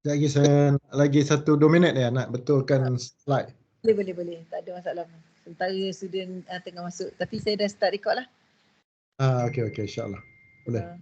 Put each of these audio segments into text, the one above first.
Lagi saya lagi 1-2 minit ya nak betulkan slide. Boleh. Tak ada masalah. Sementara student tengah masuk. Tapi saya dah start record lah. Okey insya-Allah. Boleh.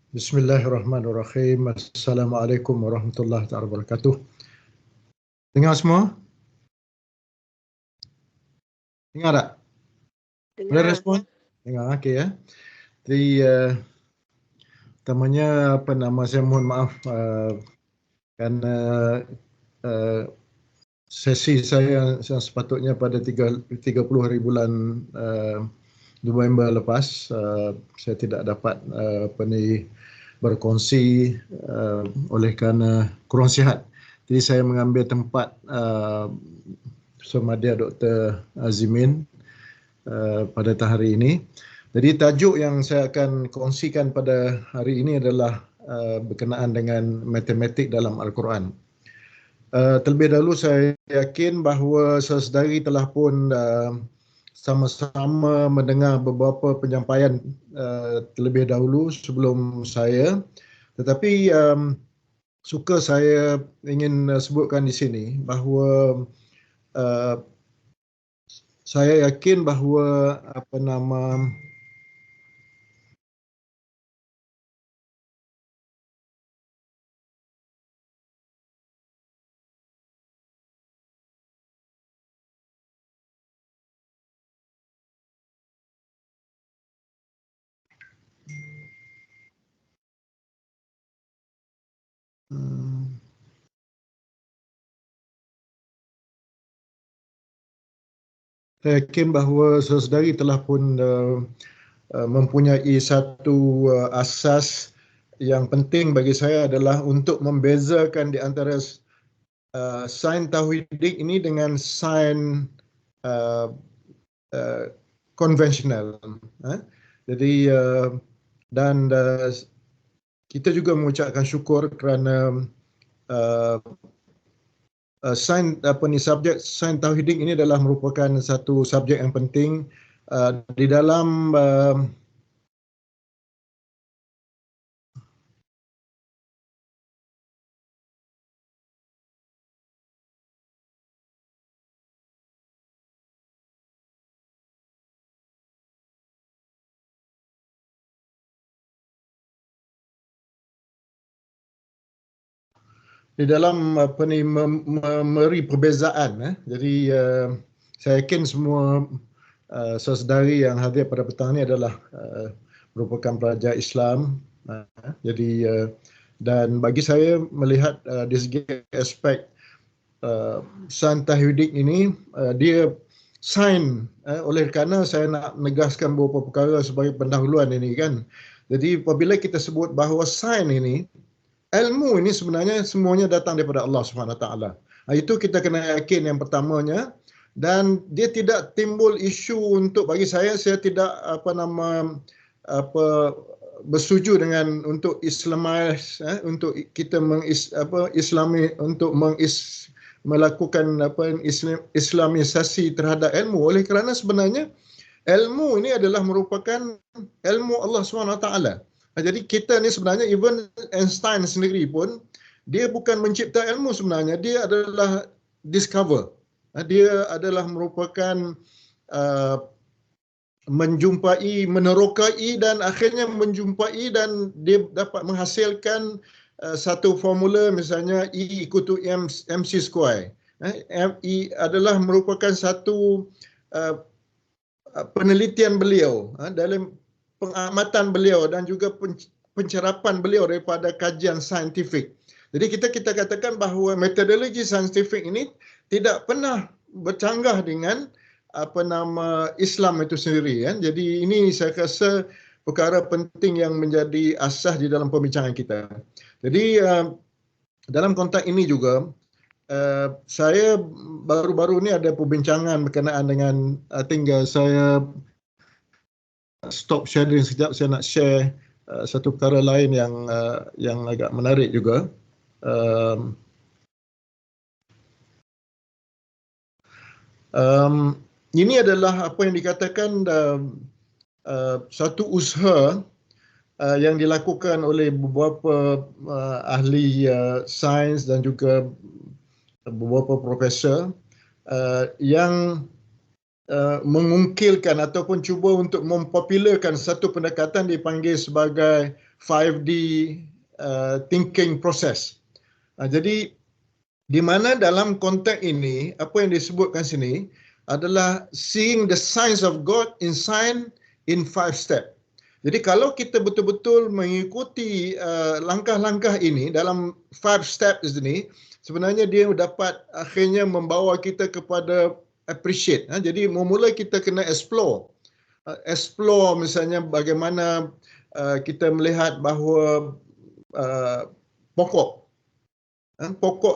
Bismillahirrahmanirrahim. Assalamualaikum warahmatullahi wabarakatuh. Dengar semua? Dengar tak? Boleh respon? Dengar, okey ya. Jadi pertamanya saya mohon maaf kerana sesi saya yang sepatutnya pada 30 hari bulan November lepas, saya tidak dapat berkongsi oleh kerana kurang sihat. Jadi saya mengambil tempat Semada Dr. Azimin pada hari ini. Jadi tajuk yang saya akan kongsikan pada hari ini adalah berkenaan dengan matematik dalam Al-Quran. Terlebih dahulu saya yakin bahawa saudari telah pun sama-sama mendengar beberapa penyampaian terlebih dahulu sebelum saya, tetapi suka saya ingin sebutkan di sini bahawa saya yakin bahawa Saya yakin bahawa saudari telah pun mempunyai satu asas yang penting bagi saya adalah untuk membezakan di antara sains tauhidik ini dengan sains konvensional. Jadi dan kita juga mengucapkan syukur kerana subjek sains tauhidik ini adalah merupakan satu subjek yang penting di dalam memberi perbezaan. Jadi saya yakin semua saudari yang hadir pada petang ini adalah merupakan pelajar Islam. Jadi dan bagi saya melihat dari segi aspek sains tauhidik ini, dia sains oleh kerana saya nak menegaskan beberapa perkara sebagai pendahuluan ini kan. Jadi apabila kita sebut bahawa sains ini, ilmu ini sebenarnya semuanya datang daripada Allah Subhanahu Wa Taala. Itu kita kena yakin yang pertamanya, dan dia tidak timbul isu untuk bagi saya tidak bersetuju dengan untuk Islamize, untuk kita Islami, untuk melakukan Islamisasi terhadap ilmu, oleh kerana sebenarnya ilmu ini adalah merupakan ilmu Allah Subhanahu Wa Taala. Jadi kita ni sebenarnya, even Einstein sendiri pun, dia bukan mencipta ilmu sebenarnya, dia adalah discover. Dia adalah merupakan menjumpai, menerokai dan akhirnya menjumpai dan dia dapat menghasilkan satu formula, misalnya E = MC square. E adalah merupakan satu penelitian beliau dalam pengamatan beliau dan juga pencerapan beliau daripada kajian saintifik. Jadi kita katakan bahawa metodologi saintifik ini tidak pernah bercanggah dengan Islam itu sendiri kan. Jadi ini saya rasa perkara penting yang menjadi asas di dalam perbincangan kita. Jadi dalam konteks ini juga saya baru-baru ni ada perbincangan berkenaan dengan saya stop sharing sekejap, saya nak share satu perkara lain yang agak menarik juga. Ini adalah apa yang dikatakan satu usaha yang dilakukan oleh beberapa ahli sains dan juga beberapa profesor yang mengungkilkan ataupun cuba untuk mempopularkan satu pendekatan dipanggil sebagai 5D thinking process. Jadi di mana dalam konteks ini apa yang disebutkan sini adalah seeing the signs of God in science in 5 step. Jadi kalau kita betul-betul mengikuti langkah-langkah ini dalam 5 steps ini, sebenarnya dia dapat akhirnya membawa kita kepada appreciate. Jadi mula kita kena explore misalnya bagaimana kita melihat bahawa pokok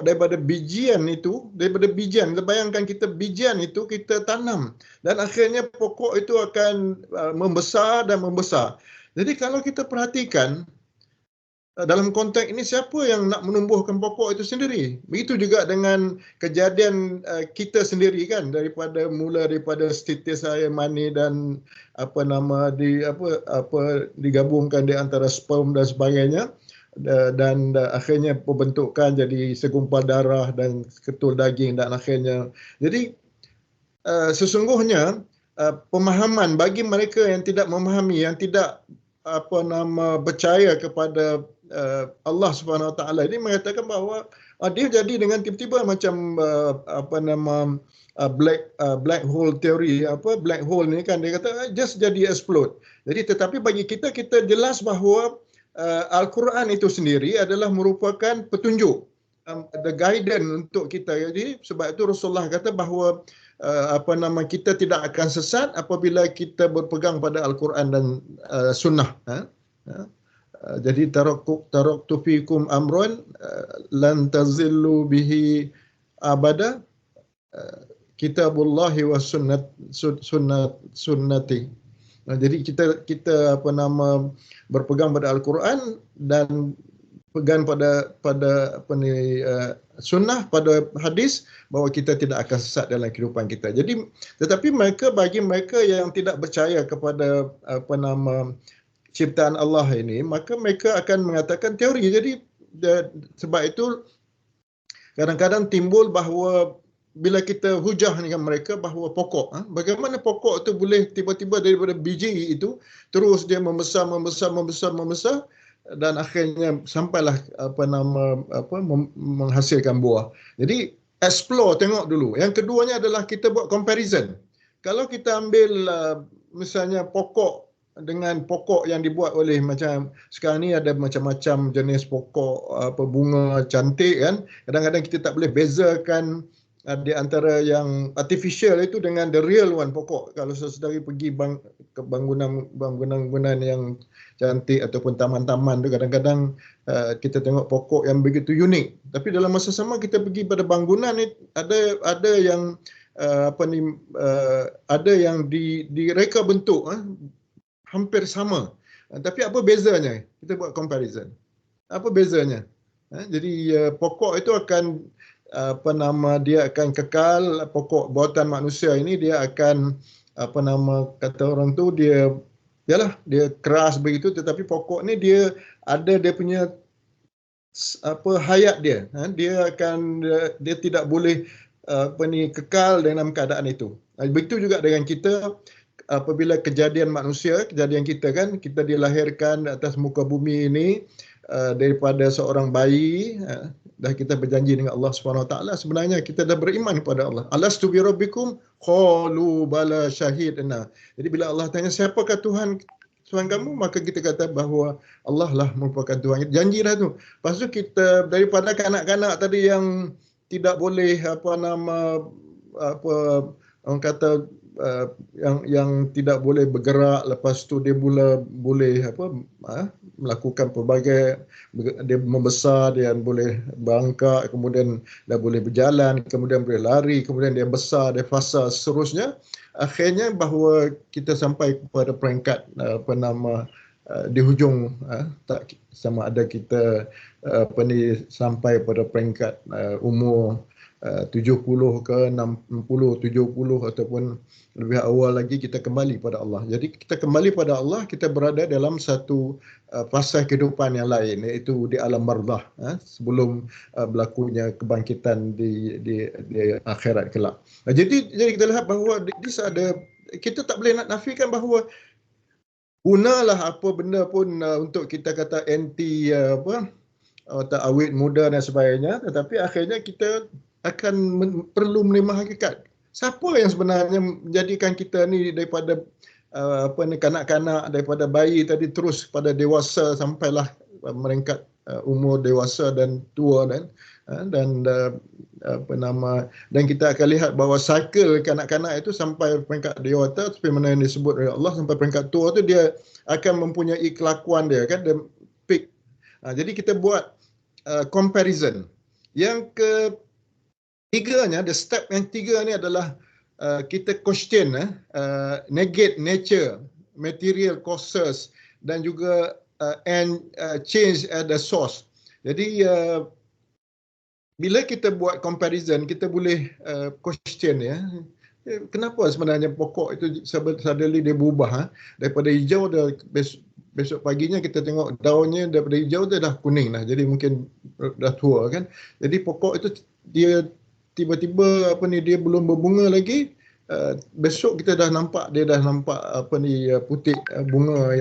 daripada bijian, kita bayangkan kita bijian itu kita tanam dan akhirnya pokok itu akan membesar dan membesar. Jadi kalau kita perhatikan dalam konteks ini, siapa yang nak menumbuhkan pokok itu sendiri? Begitu juga dengan kejadian kita sendiri kan, daripada status air mani dan digabungkan di antara sperm dan sebagainya, dan akhirnya pembentukan jadi segumpal darah dan ketul daging dan akhirnya. Jadi sesungguhnya pemahaman bagi mereka yang tidak memahami, yang tidak percaya kepada Allah Subhanahu Wa Taala, ini mengatakan bahawa dia jadi dengan tiba-tiba macam black hole theory, black hole ni kan dia kata just jadi explode. Jadi tetapi bagi kita jelas bahawa Al-Quran itu sendiri adalah merupakan petunjuk, the guidance untuk kita. Jadi sebab itu Rasulullah kata bahawa kita tidak akan sesat apabila kita berpegang pada Al-Quran dan sunnah. Jadi taraktu fikum amran lan tazillu bihi abada, kitabullahi wa sunnati. Jadi kita berpegang pada Al-Quran dan pegang pada sunnah, pada hadis, bahawa kita tidak akan sesat dalam kehidupan kita. Jadi tetapi bagi mereka yang tidak percaya kepada ciptaan Allah ini, maka mereka akan mengatakan teori. Jadi sebab itu kadang-kadang timbul bahawa bila kita hujah dengan mereka bahawa pokok, bagaimana pokok itu boleh tiba-tiba daripada biji itu terus dia membesar dan akhirnya sampailah menghasilkan buah. Jadi explore, tengok dulu. Yang keduanya adalah kita buat comparison. Kalau kita ambil misalnya pokok dengan pokok yang dibuat oleh, macam sekarang ni ada macam-macam jenis pokok bunga cantik kan, kadang-kadang kita tak boleh bezakan di antara yang artificial itu dengan the real one pokok. Kalau saudari pergi ke bangunan yang cantik ataupun taman-taman tu, kadang-kadang kita tengok pokok yang begitu unik, tapi dalam masa sama kita pergi pada bangunan ni ada yang ada yang direka bentuk hampir sama, tapi apa bezanya? Kita buat comparison. Apa bezanya? Jadi pokok itu akan dia akan kekal. Pokok buatan manusia ini dia akan kata orang tu, dia keras begitu, tetapi pokok ni dia ada dia punya hayat dia. Dia tidak boleh kekal dalam keadaan itu. Begitu juga dengan kita. Apabila kejadian kita kan, kita dilahirkan atas muka bumi ini daripada seorang bayi, dah kita berjanji dengan Allah SWT, sebenarnya kita dah beriman kepada Allah. Alastu bi rabbikum qalu bala syahidna. Jadi bila Allah tanya siapakah Tuhan kamu, maka kita kata bahawa Allah lah merupakan Tuhan. Janji dah tu. Lepas tu kita daripada kanak-kanak tadi yang tidak boleh orang kata yang tidak boleh bergerak, lepas tu dia boleh melakukan pelbagai, dia membesar, dia boleh bangkak, kemudian dah boleh berjalan, kemudian boleh lari, kemudian dia besar, dia fasa, seterusnya. Akhirnya bahawa kita sampai kepada peringkat di hujung, tak sama ada kita sampai pada peringkat umur 70 ke 60, 70 ataupun lebih awal lagi, kita kembali pada Allah. Jadi kita kembali pada Allah, kita berada dalam satu fasa kehidupan yang lain, iaitu di alam barzah, sebelum berlakunya kebangkitan di akhirat kelak. Jadi kita lihat bahawa kita tak boleh nak nafikan bahawa gunalah apa benda pun untuk kita kata anti tak awet muda dan sebagainya, tetapi akhirnya kita akan perlu menerima hakikat. Siapa yang sebenarnya menjadikan kita ni daripada kanak-kanak, daripada bayi tadi terus pada dewasa sampailah merengkat umur dewasa dan tua dan kita akan lihat bahawa cycle kanak-kanak itu sampai peringkat dewasa, seperti mana yang disebut oleh Allah, sampai peringkat tua tu dia akan mempunyai kelakuan dia kan, the peak. Jadi kita buat comparison. Yang the step yang tiga ni adalah kita question, negate nature, material causes dan juga change at the source. Jadi bila kita buat comparison, kita boleh question kenapa sebenarnya pokok itu suddenly dia berubah, daripada hijau besok paginya kita tengok daunnya daripada hijau dia dah kuning dah, jadi mungkin dah tua kan. Jadi pokok itu dia tiba-tiba dia belum berbunga lagi, besok kita dah nampak putih bunga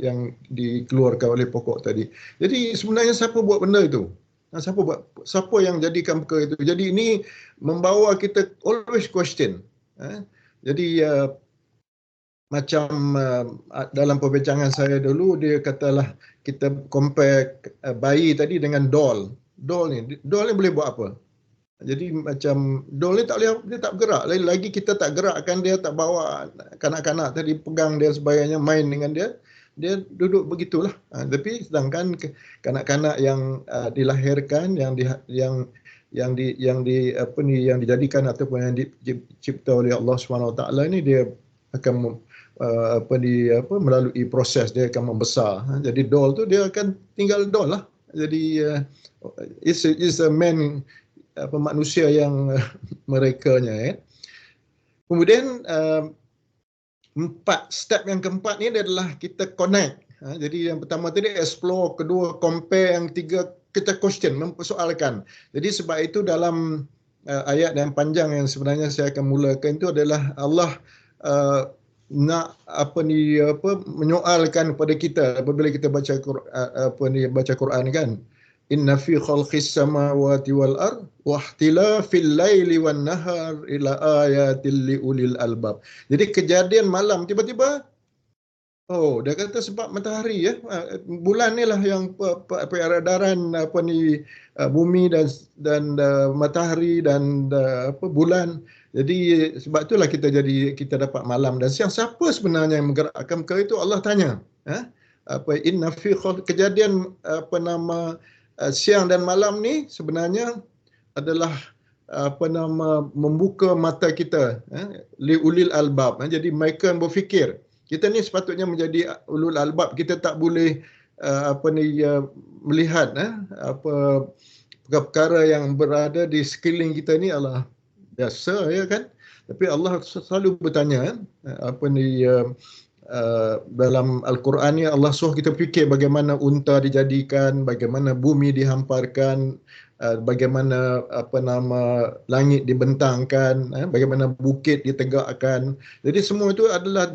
yang dikeluarkan oleh pokok tadi. Jadi sebenarnya siapa buat benda itu? Siapa yang jadikan perkara itu? Jadi ini membawa kita always question. Jadi macam dalam perbincangan saya dulu dia katalah kita compare bayi tadi dengan doll. Doll ni boleh buat apa? Jadi macam doll ni tak boleh, dia tak bergerak. Lagi kita tak gerakkan dia, tak bawa kanak-kanak tadi pegang dia sebagainya, main dengan dia, dia duduk begitulah. Tapi sedangkan kanak-kanak yang dilahirkan, yang dijadikan ataupun yang dicipta oleh Allah SWT ni, dia akan melalui proses, dia akan membesar. Jadi doll tu dia akan tinggal doll lah. Jadi is a man, manusia yang merekanya. Kemudian step yang keempat ni adalah kita connect. Jadi yang pertama tadi explore, kedua compare, yang ketiga kita question, mempersoalkan. Jadi sebab itu dalam ayat yang panjang yang sebenarnya saya akan mulakan itu adalah Allah nak menyoalkan kepada kita apabila kita baca Quran kan. Inna fi khalqis samawati wal ard wa ihtilafil laili wan nahar ila ayatil liulil albab. Jadi kejadian malam tiba-tiba, dia kata sebab matahari bulan ni lah yang peredaran bumi dan matahari dan bulan. Jadi sebab itulah kita dapat malam dan siang. Siapa sebenarnya yang menggerakkan perkara itu? Allah tanya. Inna fi kejadian siang dan malam ni sebenarnya adalah membuka mata kita, liulil albab. Jadi mereka yang berfikir. Kita ni sepatutnya menjadi ulul albab. Kita tak boleh melihat perkara yang berada di sekeliling kita ni adalah biasa, ya kan? Tapi Allah selalu bertanya dalam Al-Quran ni, Allah suruh kita fikir bagaimana unta dijadikan, bagaimana bumi dihamparkan, bagaimana langit dibentangkan, bagaimana bukit ditegakkan. Jadi semua itu adalah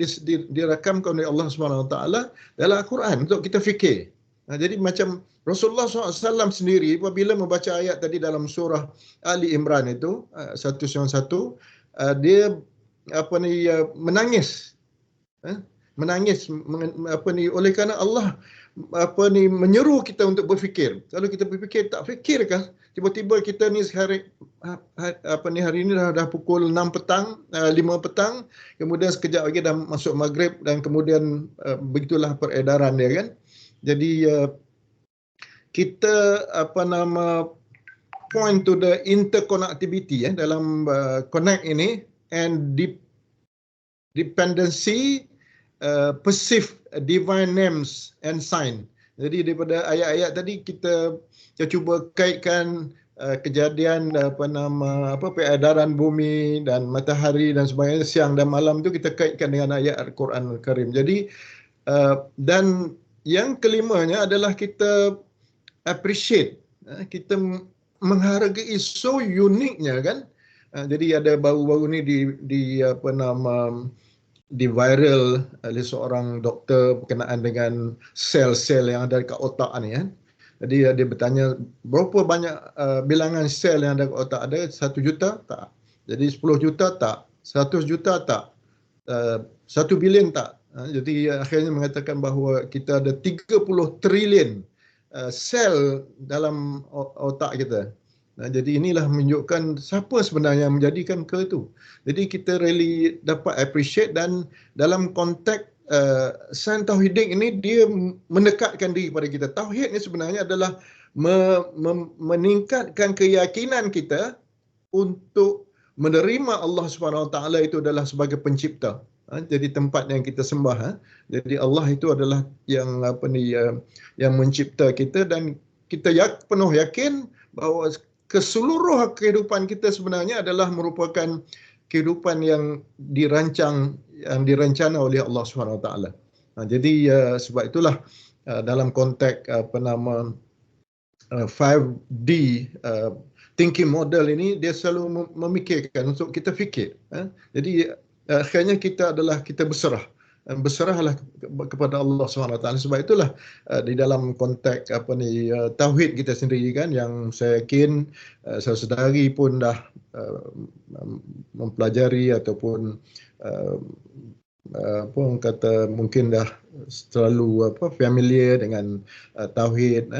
dirakamkan oleh Allah SWT dalam Al-Quran untuk kita fikir. Jadi macam Rasulullah SAW sendiri apabila membaca ayat tadi dalam surah Ali Imran itu 191, dia menangis. Menangis oleh kerana Allah menyeru kita untuk berfikir. Kalau kita berfikir, tak fikirkah tiba-tiba kita ni hari ini dah pukul 6 petang, 5 petang, kemudian sekejap lagi dah masuk maghrib dan kemudian begitulah peredaran dia kan. Jadi kita point to the interconnectivity dalam connect ini and dependency, perceive divine names and sign. Jadi daripada ayat-ayat tadi kita cuba kaitkan kejadian peredaran bumi dan matahari dan sebagainya, siang dan malam tu kita kaitkan dengan ayat Al-Quran Al-Karim. Jadi dan yang kelimanya adalah kita appreciate, kita menghargai so uniknya kan. Jadi ada baru-baru ni di viral oleh seorang doktor berkenaan dengan sel-sel yang ada dekat otak ni kan. Jadi dia bertanya berapa banyak bilangan sel yang ada dekat otak. Ada 1 juta? Tak. Jadi 10 juta? Tak. 100 juta? Tak. 1 bilion? Tak. Jadi akhirnya mengatakan bahawa kita ada 30 trilion sel dalam otak kita. Jadi inilah menunjukkan siapa sebenarnya yang menjadikan ke itu. Jadi kita really dapat appreciate, dan dalam konteks sains tauhidik ini dia mendekatkan diri kepada kita. Tauhid ni sebenarnya adalah meningkatkan keyakinan kita untuk menerima Allah SWT itu adalah sebagai pencipta. Jadi tempat yang kita sembah. Jadi Allah itu adalah yang yang mencipta kita, dan kita penuh yakin bahawa keseluruh kehidupan kita sebenarnya adalah merupakan kehidupan yang dirancana oleh Allah SWT. Jadi sebab itulah dalam konteks 5D thinking model ini, dia selalu memikirkan untuk kita fikir. Jadi akhirnya kita berserahlah kepada Allah SWT. Sebab itulah di dalam konteks tauhid kita sendiri kan, yang saya yakin saudari pun dah mempelajari ataupun apa orang kata mungkin dah terlalu familiar dengan tauhid,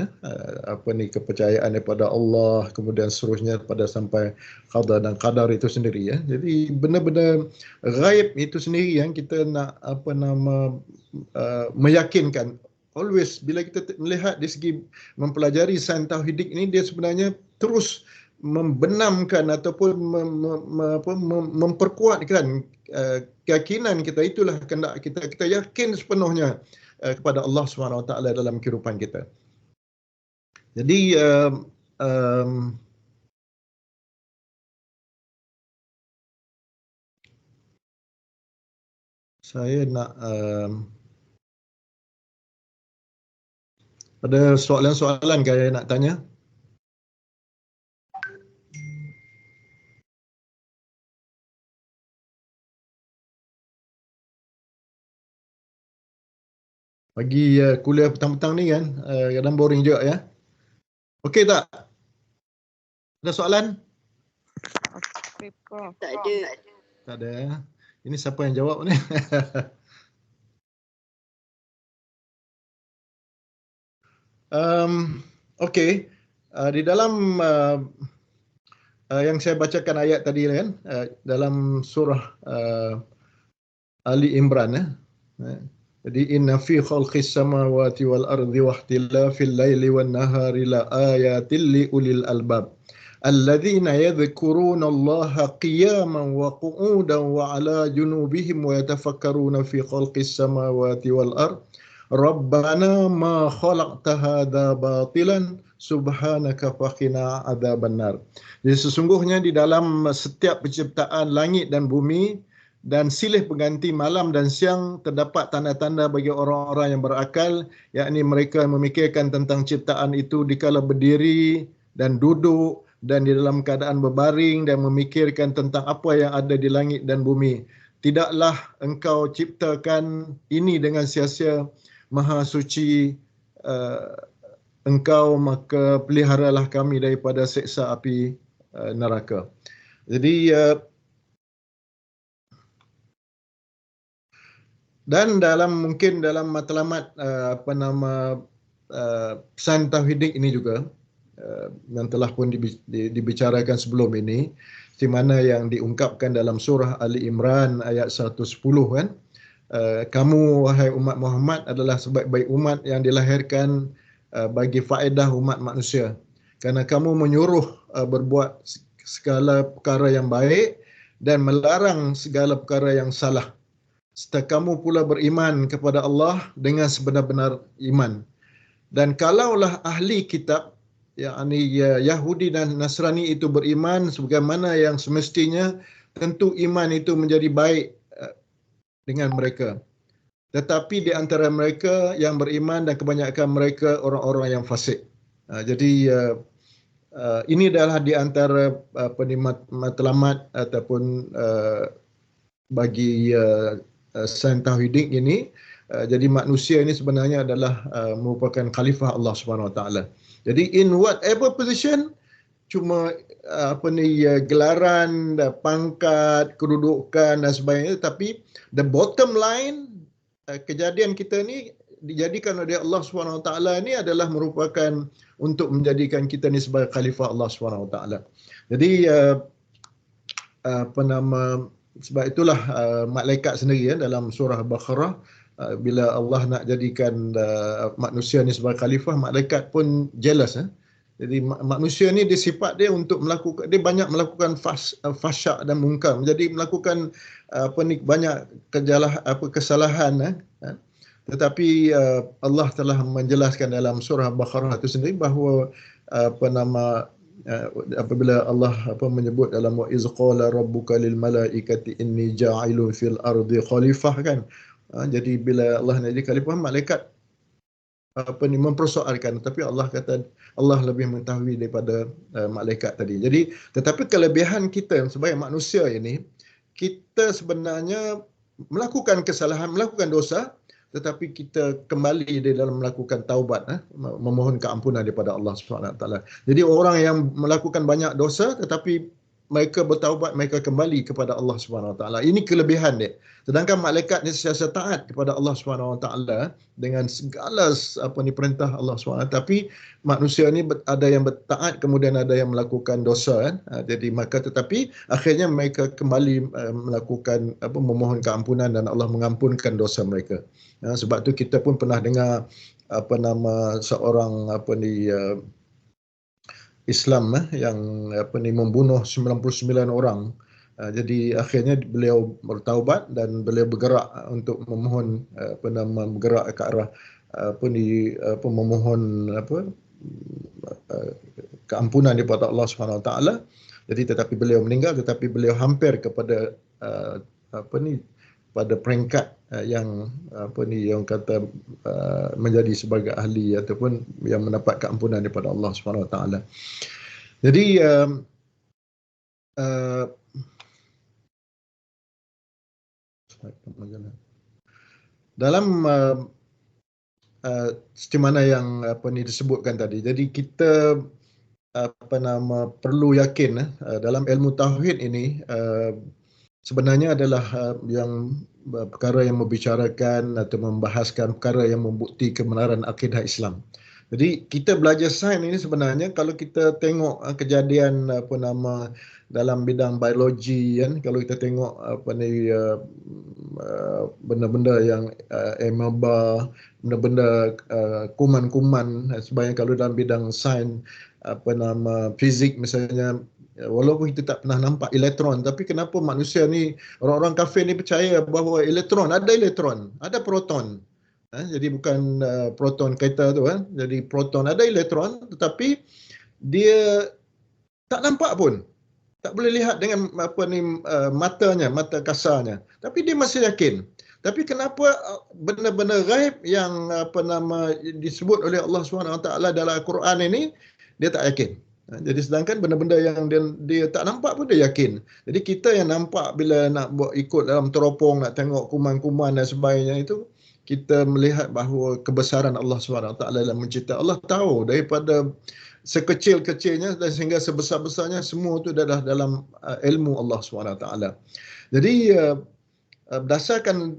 apa ni, kepercayaan daripada Allah, kemudian seterusnya pada sampai qada dan qadar itu sendiri ya. Jadi benda-benda ghaib itu sendiri yang kita nak meyakinkan. Always bila kita melihat dari segi mempelajari sains tauhidik ini, dia sebenarnya terus membenamkan ataupun memperkuatkan keyakinan kita. Itulah kehendak kita. Kita yakin sepenuhnya kepada Allah SWT dalam kehidupan kita. Jadi saya nak ada soalan-soalan saya nak tanya. Pagi kuliah petang-petang ni kan, kadang boring juga ya. Okey tak? Ada soalan? Tak ada. Tak ada. Ini siapa yang jawab ni? Okey. Di dalam yang saya bacakan ayat tadi kan, dalam surah Ali Imran jadi inna fi khalqis samawati wal ardi wa ikhtilafil laili wan nahari la ayatil li ulil albab alladzina yadhkuruna Allaha qiyaman wa qu'udan wa 'ala junubihim wa yatafakkaruna fi khalqis samawati wal ardi Rabbana ma khalaqta hadza batilan subhanaka faqina adzabannar. Jadi sesungguhnya di dalam setiap penciptaan langit dan bumi dan silih berganti malam dan siang terdapat tanda-tanda bagi orang-orang yang berakal, yakni mereka memikirkan tentang ciptaan itu dikala berdiri dan duduk dan di dalam keadaan berbaring dan memikirkan tentang apa yang ada di langit dan bumi. Tidaklah engkau ciptakan ini dengan sia-sia, Maha suci engkau, maka peliharalah kami daripada seksa api neraka. Jadi dan mungkin dalam matlamat sains tauhidik ini juga yang telah pun dibicarakan sebelum ini, di mana yang diungkapkan dalam surah Ali Imran ayat 110 kan, kamu wahai umat Muhammad adalah sebaik-baik umat yang dilahirkan bagi faedah umat manusia, kerana kamu menyuruh berbuat segala perkara yang baik dan melarang segala perkara yang salah, serta kamu pula beriman kepada Allah dengan sebenar-benar iman. Dan kalaulah ahli kitab, yakni Yahudi dan Nasrani itu beriman sebagaimana yang semestinya, tentu iman itu menjadi baik dengan mereka. Tetapi di antara mereka yang beriman dan kebanyakan mereka orang-orang yang fasik. Jadi ini adalah di antara matlamat ataupun bagi sains tauhidik ini. Jadi manusia ini sebenarnya adalah merupakan khalifah Allah Subhanahu Wa Taala. Jadi in whatever position, cuma gelaran, pangkat, kedudukan dan sebagainya, tapi the bottom line, kejadian kita ni dijadikan oleh Allah Subhanahu Wa Taala ini adalah merupakan untuk menjadikan kita ni sebagai khalifah Allah Subhanahu Wa Taala. Jadi sebab itulah malaikat sendiri dalam surah Baqarah, bila Allah nak jadikan manusia ni sebagai khalifah, malaikat pun jealous. Jadi manusia ni dia sifat dia untuk melakukan, dia banyak melakukan fasyak dan mungkar, jadi melakukan banyak kesalahan. Tetapi Allah telah menjelaskan dalam surah Baqarah itu sendiri bahawa apabila Allah menyebut dalam wa iz qala rabbuka lil malaikati inni ja'ilun fil ardi khalifah kan. Jadi bila Allah nak jadi khalifah, malaikat mempersoalkan, tapi Allah kata Allah lebih mengetahui daripada malaikat tadi. Jadi tetapi kelebihan kita sebagai manusia ini, kita sebenarnya melakukan kesalahan, melakukan dosa, tetapi kita kembali di dalam melakukan taubat, memohon keampunan daripada Allah SWT. Jadi orang yang melakukan banyak dosa tetapi mereka bertaubat, mereka kembali kepada Allah Subhanahu Wa Taala. Ini kelebihan dia. Sedangkan malaikat ni sentiasa taat kepada Allah Subhanahu Wa Taala dengan segala perintah Allah Subhanahu Wa Taala. Tapi manusia ni ada yang bertaat, kemudian ada yang melakukan dosa kan. Jadi maka tetapi akhirnya mereka kembali melakukan memohon keampunan dan Allah mengampunkan dosa mereka. Sebab tu kita pun pernah dengar seorang Islam yang membunuh 99 orang. Jadi akhirnya beliau bertaubat dan beliau bergerak untuk memohon bergerak ke arah memohon keampunan daripada Allah Subhanahu Wa Taala. Jadi tetapi beliau meninggal, tetapi beliau hampir kepada pada peringkat yang yang kata menjadi sebagai ahli ataupun yang mendapat keampunan daripada Allah Subhanahu Wa Taala. Jadi dalam seperti mana yang disebutkan tadi. Jadi kita perlu yakin dalam ilmu tauhid ini sebenarnya adalah yang perkara yang membicarakan atau membahaskan perkara yang membukti kebenaran akidah Islam. Jadi kita belajar sains ini sebenarnya kalau kita tengok kejadian dalam bidang biologi kan, kalau kita tengok benda-benda yang ameba, benda-benda kuman-kuman sebenarnya kalau dalam bidang sains fizik misalnya, walaupun kita tak pernah nampak elektron, tapi kenapa manusia ni, orang-orang kafir ni percaya bahawa elektron, ada proton. Jadi bukan proton kereta tu kan. Jadi proton ada elektron, tetapi dia tak nampak pun. Tak boleh lihat dengan matanya, mata kasarnya. Tapi dia masih yakin. Tapi kenapa benda-benda gaib yang disebut oleh Allah SWT dalam Al-Quran ini dia tak yakin. Jadi sedangkan benda-benda yang dia tak nampak pun dia yakin. Jadi kita yang nampak bila nak buat ikut dalam teropong, nak tengok kuman-kuman dan sebagainya itu, kita melihat bahawa kebesaran Allah SWT dalam mencipta. Allah tahu daripada sekecil-kecilnya dan sehingga sebesar-besarnya, semua itu adalah dalam ilmu Allah SWT. Jadi berdasarkan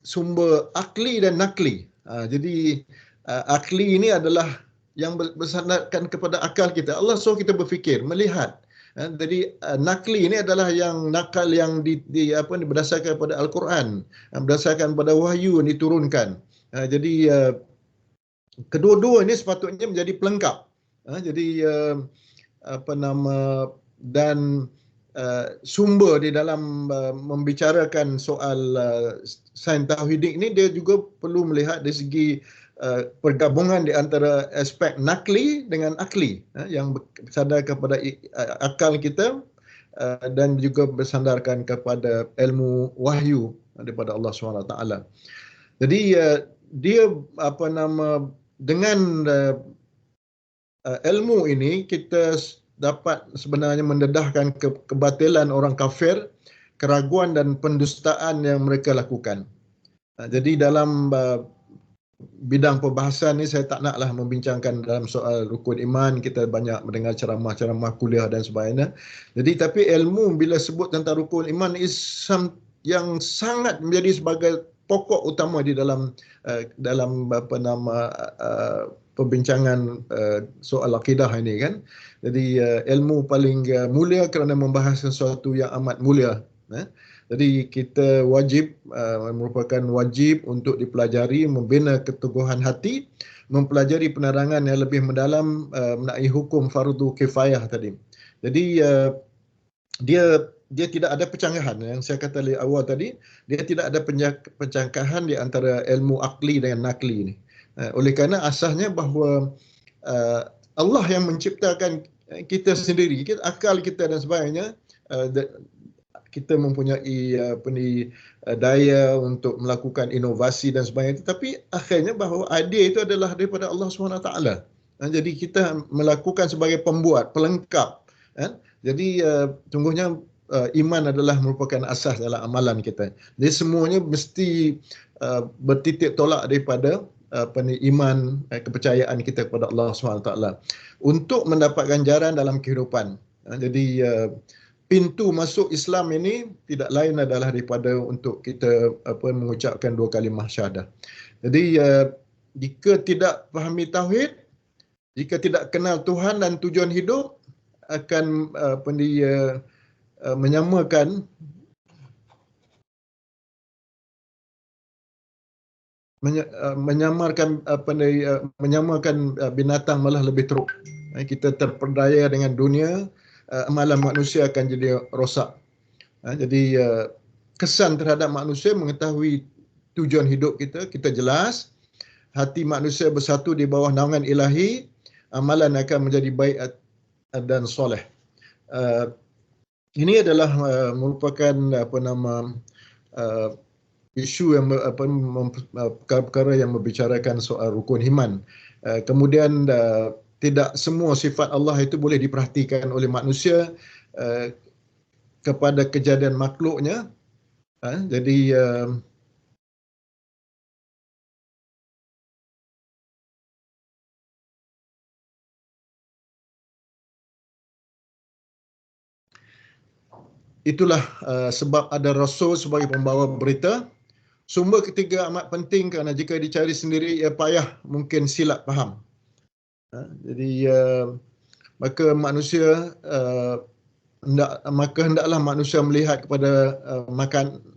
sumber akli dan nakli. Jadi akli ini adalah yang bersandarkan kepada akal kita. Allah suruh kita berfikir, melihat. Jadi nakli ini adalah yang nakal yang berdasarkan pada Al-Quran, berdasarkan pada wahyu yang diturunkan. Jadi kedua-dua ini sepatutnya menjadi pelengkap. Jadi dan sumber di dalam membicarakan soal sains tauhidik ini, dia juga perlu melihat dari segi pergabungan di antara aspek nakli dengan akli yang bersandar kepada akal kita dan juga bersandarkan kepada ilmu wahyu daripada Allah SWT. Jadi dia dengan ilmu ini kita dapat sebenarnya mendedahkan kebatilan orang kafir, keraguan dan pendustaan yang mereka lakukan. Jadi dalam bidang perbahasan ni saya tak naklah membincangkan dalam soal rukun iman. Kita banyak mendengar ceramah-ceramah kuliah dan sebagainya. Jadi tapi ilmu bila sebut tentang rukun iman yang sangat menjadi sebagai pokok utama di dalam perbincangan soal akidah ini kan. Jadi ilmu paling mulia kerana membahas sesuatu yang amat mulia. Jadi kita wajib, merupakan wajib untuk dipelajari, membina keteguhan hati, mempelajari penerangan yang lebih mendalam mengenai hukum fardu kifayah tadi. Jadi dia tidak ada pencanggahan yang saya kata di awal tadi, dia tidak ada pencanggahan di antara ilmu akli dengan nakli ini. Oleh kerana asasnya bahawa Allah yang menciptakan kita sendiri, akal kita dan sebagainya. Kita mempunyai daya untuk melakukan inovasi dan sebagainya, tetapi akhirnya bahawa idea itu adalah daripada Allah SWT. Jadi kita melakukan sebagai pembuat, pelengkap. Jadi sungguhnya iman adalah merupakan asas dalam amalan kita. Jadi semuanya mesti bertitik tolak daripada iman, kepercayaan kita kepada Allah SWT untuk mendapat ganjaran dalam kehidupan. Jadi pintu masuk Islam ini tidak lain adalah daripada untuk kita mengucapkan 2 kalimah syahadah. Jadi jika tidak fahami tauhid, jika tidak kenal Tuhan dan tujuan hidup, akan menyamakan menyamakan binatang malah lebih teruk. Kita terperdaya dengan dunia, amalan manusia akan jadi rosak. Jadi kesan terhadap manusia mengetahui tujuan hidup kita, kita jelas. Hati manusia bersatu di bawah naungan ilahi, amalan akan menjadi baik dan soleh. Ini adalah merupakan isu yang perkara yang membicarakan soal rukun iman. Kemudian tidak semua sifat Allah itu boleh diperhatikan oleh manusia kepada kejadian makhluknya. Jadi itulah sebab ada Rasul sebagai pembawa berita. Sumber ketiga amat penting kerana jika dicari sendiri ia payah, mungkin silap faham. Jadi maka hendaklah manusia melihat kepada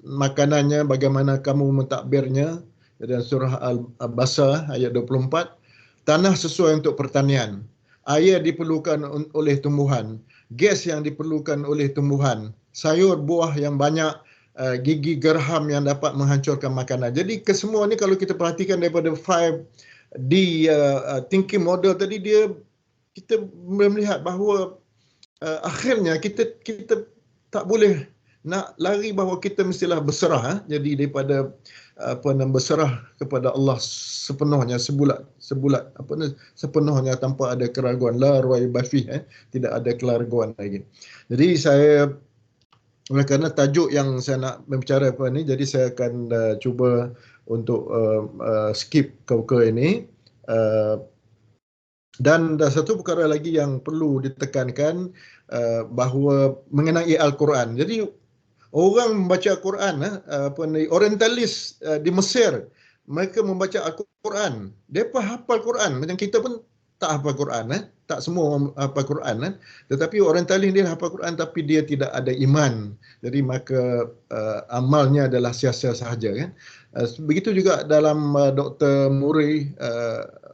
makanannya, bagaimana kamu mentadbirnya. Dalam surah Al-Baqarah ayat 24, tanah sesuai untuk pertanian, air diperlukan oleh tumbuhan, gas yang diperlukan oleh tumbuhan, sayur buah yang banyak, gigi gerham yang dapat menghancurkan makanan. Jadi kesemua ni kalau kita perhatikan daripada 5D thinking model tadi, kita melihat bahawa akhirnya kita tak boleh nak lari bahawa kita mestilah berserah. Jadi daripada berserah kepada Allah sepenuhnya, sepenuhnya tanpa ada keraguan, la raiba fihi, tidak ada keraguan lagi. Jadi saya, oleh kerana tajuk yang saya nak berbicara ni, jadi saya akan cuba untuk skip ke ini. Dan satu perkara lagi yang perlu ditekankan, bahawa mengenai Al-Quran. Jadi orang membaca Al-Quran, orientalis di Mesir, mereka membaca Al-Quran. Mereka hafal Quran. Macam kita pun tak hafal Quran. Tak semua orang hafal Quran. Tetapi orientalis dia hafal Quran tapi dia tidak ada iman. Jadi maka amalnya adalah sia-sia sahaja. Kan? Begitu juga dalam Dr.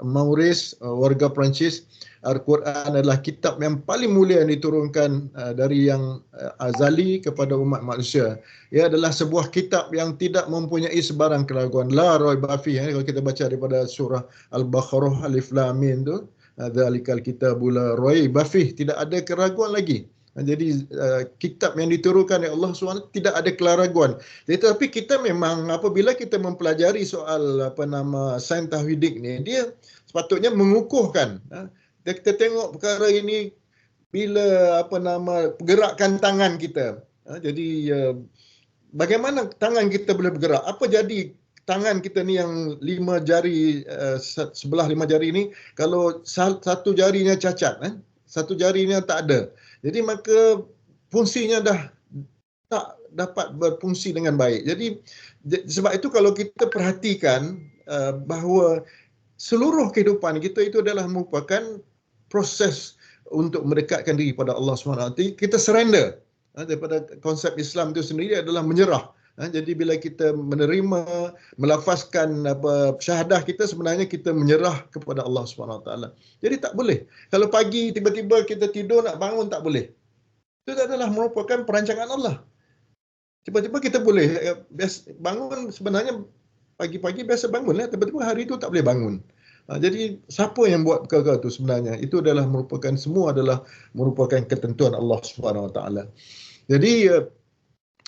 Maurice, warga Perancis, Al-Quran adalah kitab yang paling mulia yang diturunkan dari yang azali kepada umat manusia. Ia adalah sebuah kitab yang tidak mempunyai sebarang keraguan. La raiba fihi. Kalau kita baca daripada surah Al-Baqarah Alif Lam Mim tu, dzalikal kitabul la raiba fihi, tidak ada keraguan lagi. Jadi kitab yang diturunkan oleh Allah SWT tidak ada keraguan. Tetapi kita memang apabila kita mempelajari soal sains tauhidik ni, dia sepatutnya mengukuhkan. Kita tengok perkara ini bila pergerakan tangan kita. Jadi bagaimana tangan kita boleh bergerak? Apa jadi tangan kita ni yang 5 jari, sebelah 5 jari ni, kalau satu jarinya cacat, satu jarinya tak ada. Jadi maka fungsinya dah tak dapat berfungsi dengan baik. Jadi sebab itu kalau kita perhatikan bahawa seluruh kehidupan kita itu adalah merupakan proses untuk mendekatkan diri pada Allah SWT. Kita surrender. Daripada konsep Islam itu sendiri adalah menyerah. Jadi bila kita menerima, melafazkan syahadah kita, sebenarnya kita menyerah kepada Allah SWT. Jadi tak boleh. Kalau pagi tiba-tiba kita tidur nak bangun, tak boleh. Itu adalah merupakan perancangan Allah. Tiba-tiba kita boleh bangun, sebenarnya pagi-pagi biasa bangun, tiba-tiba hari itu tak boleh bangun. Jadi siapa yang buat perkara itu sebenarnya? Itu adalah semua adalah merupakan ketentuan Allah SWT. Jadi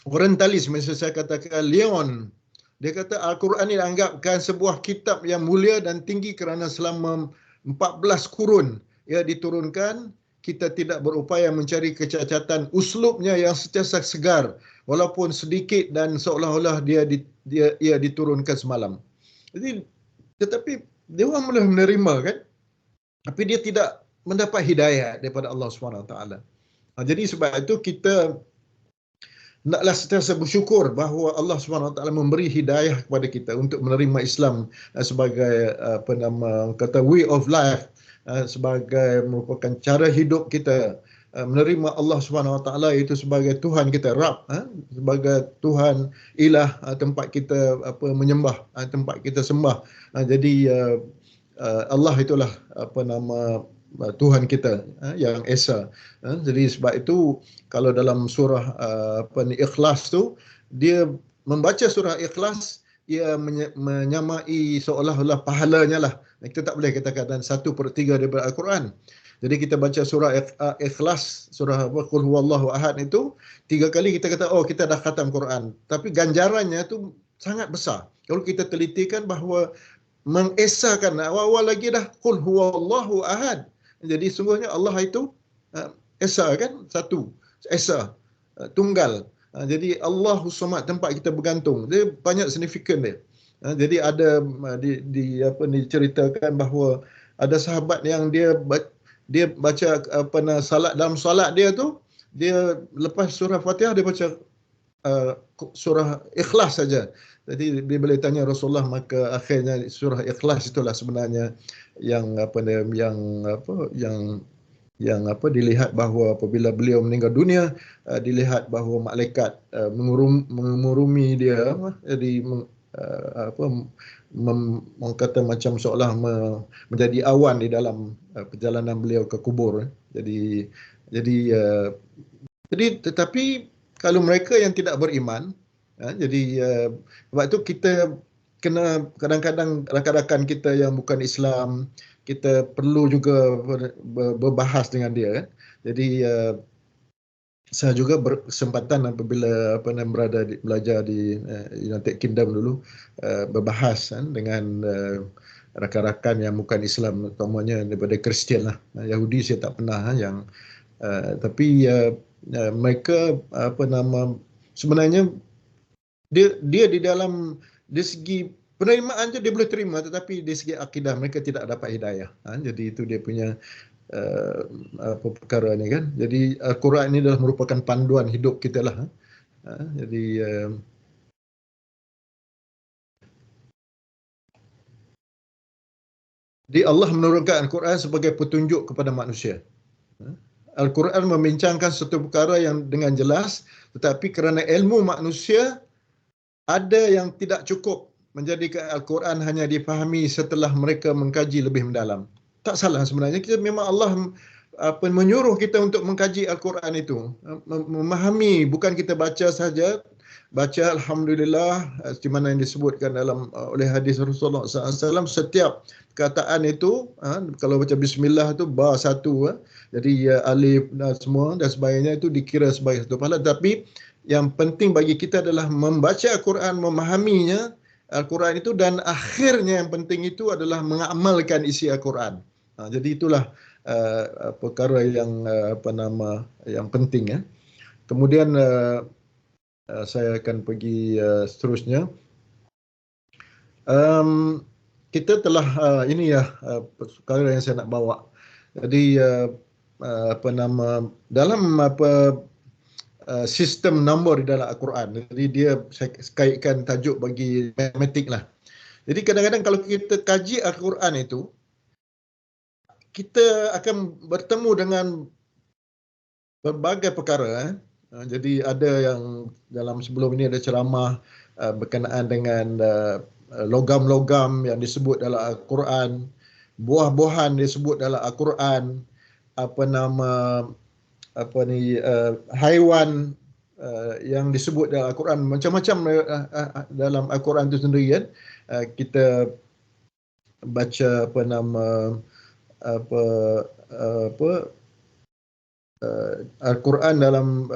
orientalis, macam saya katakan, Leon, dia kata Al-Quran ini dianggapkan sebuah kitab yang mulia dan tinggi kerana selama 14 kurun ia diturunkan. Kita tidak berupaya mencari kecacatan uslubnya yang sentiasa segar, walaupun sedikit, dan seolah-olah ia diturunkan semalam. Jadi, tetapi dia orang boleh menerima, kan? Tapi dia tidak mendapat hidayah daripada Allah SWT. Jadi sebab itu kita naklah sentiasa bersyukur bahawa Allah SWT memberi hidayah kepada kita untuk menerima Islam sebagai kata way of life, sebagai merupakan cara hidup kita, menerima Allah SWT itu sebagai Tuhan kita, Rabb, sebagai Tuhan ilah, tempat kita menyembah, tempat kita sembah. Jadi Allah itulah Tuhan kita yang Esa. Jadi sebab itu kalau dalam surah Ikhlas tu, dia membaca surah Ikhlas, ia menyamai seolah-olah pahalanya lah. Kita tak boleh katakan 1/3 daripada Al-Quran. Jadi kita baca surah Ikhlas, surah Qul Huwallahu Ahad itu 3 kali, kita kata oh kita dah khatam Quran. Tapi ganjarannya tu sangat besar. Kalau kita telitikan bahawa mengesakan awal-awal lagi dah Qul Huwallahu Ahad. Jadi sungguhnya Allah itu Esa kan, satu, Esa, tunggal. Jadi Allahu Samad, tempat kita bergantung. Dia banyak signifikan dia. Jadi ada diceritakan bahawa ada sahabat yang dia baca salat, dalam salat dia tu, dia lepas surah Fatihah dia baca surah Ikhlas saja. Jadi dia boleh tanya Rasulullah, maka akhirnya surah Ikhlas itulah sebenarnya yang dilihat bahawa apabila beliau meninggal dunia, dilihat bahawa malaikat mengurumi dia, jadi kata macam seolah menjadi awan di dalam perjalanan beliau ke kubur. Jadi tetapi kalau mereka yang tidak beriman, sebab itu kita kena kadang-kadang rakan-rakan kita yang bukan Islam, kita perlu juga berbahas dengan dia kan. Jadi saya juga berkesempatan apabila belajar di United Kingdom dulu, berbahas dengan rakan-rakan yang bukan Islam, utamanya daripada Kristian lah. Yahudi saya tak pernah tapi mereka sebenarnya dia di dalam segi penerimaan tu dia boleh terima, tetapi di segi akidah mereka tidak dapat hidayah. Jadi itu dia punya perkara ni kan. Jadi Al-Quran ini adalah merupakan panduan hidup kita lah. Jadi Allah menurunkan Al-Quran sebagai petunjuk kepada manusia. Al-Quran membincangkan satu perkara yang dengan jelas, tetapi kerana ilmu manusia ada yang tidak cukup menjadikan Al-Quran hanya dipahami setelah mereka mengkaji lebih mendalam. Tak salah sebenarnya, kita memang Allah menyuruh kita untuk mengkaji Al-Quran itu, memahami, bukan kita baca saja. Baca Alhamdulillah, seperti mana yang disebutkan oleh hadis Rasulullah SAW, setiap perkataan itu, kalau baca Bismillah itu ba satu, jadi alif dan semua dan sebagainya itu dikira sebagai satu pahala. Tapi yang penting bagi kita adalah membaca Al-Quran, memahaminya Al-Quran itu, dan akhirnya yang penting itu adalah mengamalkan isi Al-Quran. Jadi itulah perkara yang yang penting. Kemudian saya akan pergi seterusnya. Kita telah ini perkara yang saya nak bawa. Jadi dalam sistem nombor di dalam Al-Quran. Jadi dia saya kaitkan tajuk bagi matematik lah. Jadi kadang-kadang kalau kita kaji Al-Quran itu, kita akan bertemu dengan berbagai perkara. Jadi ada yang dalam sebelum ini ada ceramah berkenaan dengan logam-logam yang disebut dalam Al-Quran, buah-buahan disebut dalam Al-Quran, haiwan yang disebut dalam Al-Quran, macam-macam dalam Al-Quran itu sendiri kan. Kita baca Al-Quran dalam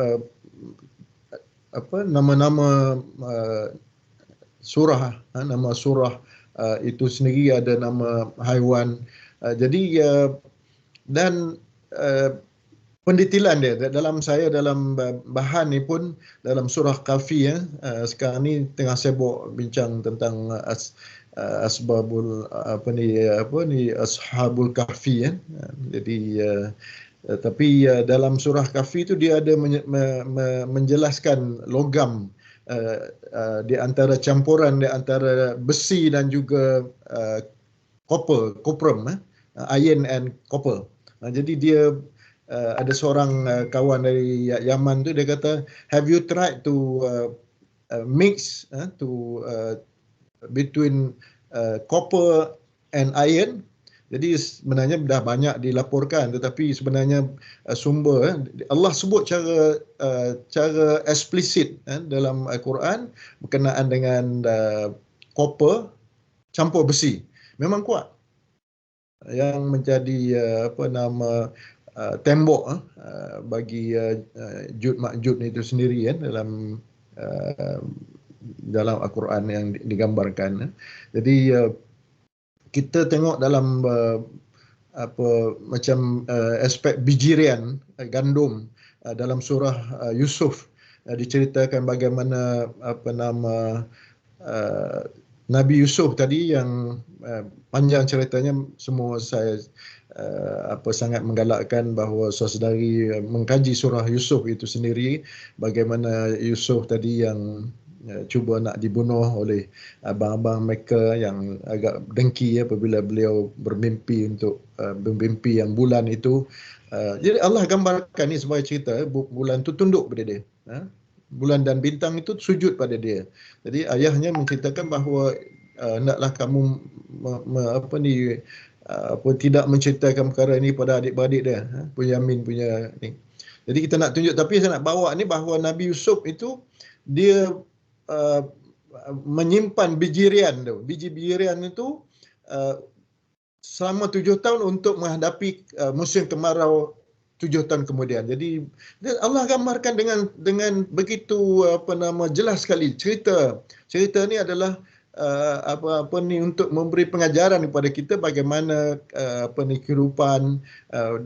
nama-nama surah, nama surah itu sendiri ada nama haiwan. Jadi dan pendetilan dia dalam bahan ni pun dalam surah Kahfi sekarang ni tengah sibuk bincang tentang asbabul Ashabul Kahfi Jadi Tapi dalam surah Kahfi itu dia ada menjelaskan logam di antara campuran di antara besi dan juga copper, iron and copper. Jadi dia ada seorang kawan dari Yaman tu, dia kata, have you tried to mix between copper and iron? Jadi sebenarnya dah banyak dilaporkan, tetapi sebenarnya sumber Allah sebut cara eksplisit dalam Al-Quran berkenaan dengan copper campur besi. Memang kuat. Yang menjadi tembok bagi Jud Ma'jud itu sendiri dalam Al-Quran yang digambarkan. Jadi kita tengok dalam aspek bijirian gandum dalam surah Yusuf, diceritakan bagaimana Nabi Yusuf tadi yang panjang ceritanya, semua saya sangat menggalakkan bahawa saudari mengkaji surah Yusuf itu sendiri, bagaimana Yusuf tadi yang cuba nak dibunuh oleh abang-abang mereka yang agak dengki apabila beliau bermimpi yang bulan itu. Jadi Allah gambarkan ni sebagai cerita, bulan itu tunduk pada dia. Bulan dan bintang itu sujud pada dia. Jadi ayahnya menceritakan bahawa naklah kamu tidak menceritakan perkara ini pada adik-beradik dia, Bunyamin punya ni. Jadi kita nak tunjuk, tapi saya nak bawa ni bahawa Nabi Yusuf itu dia menyimpan biji birian itu selama 7 tahun untuk menghadapi musim kemarau 7 tahun kemudian. Jadi Allah gambarkan dengan begitu jelas sekali. Cerita ni adalah untuk memberi pengajaran kepada kita bagaimana kehidupan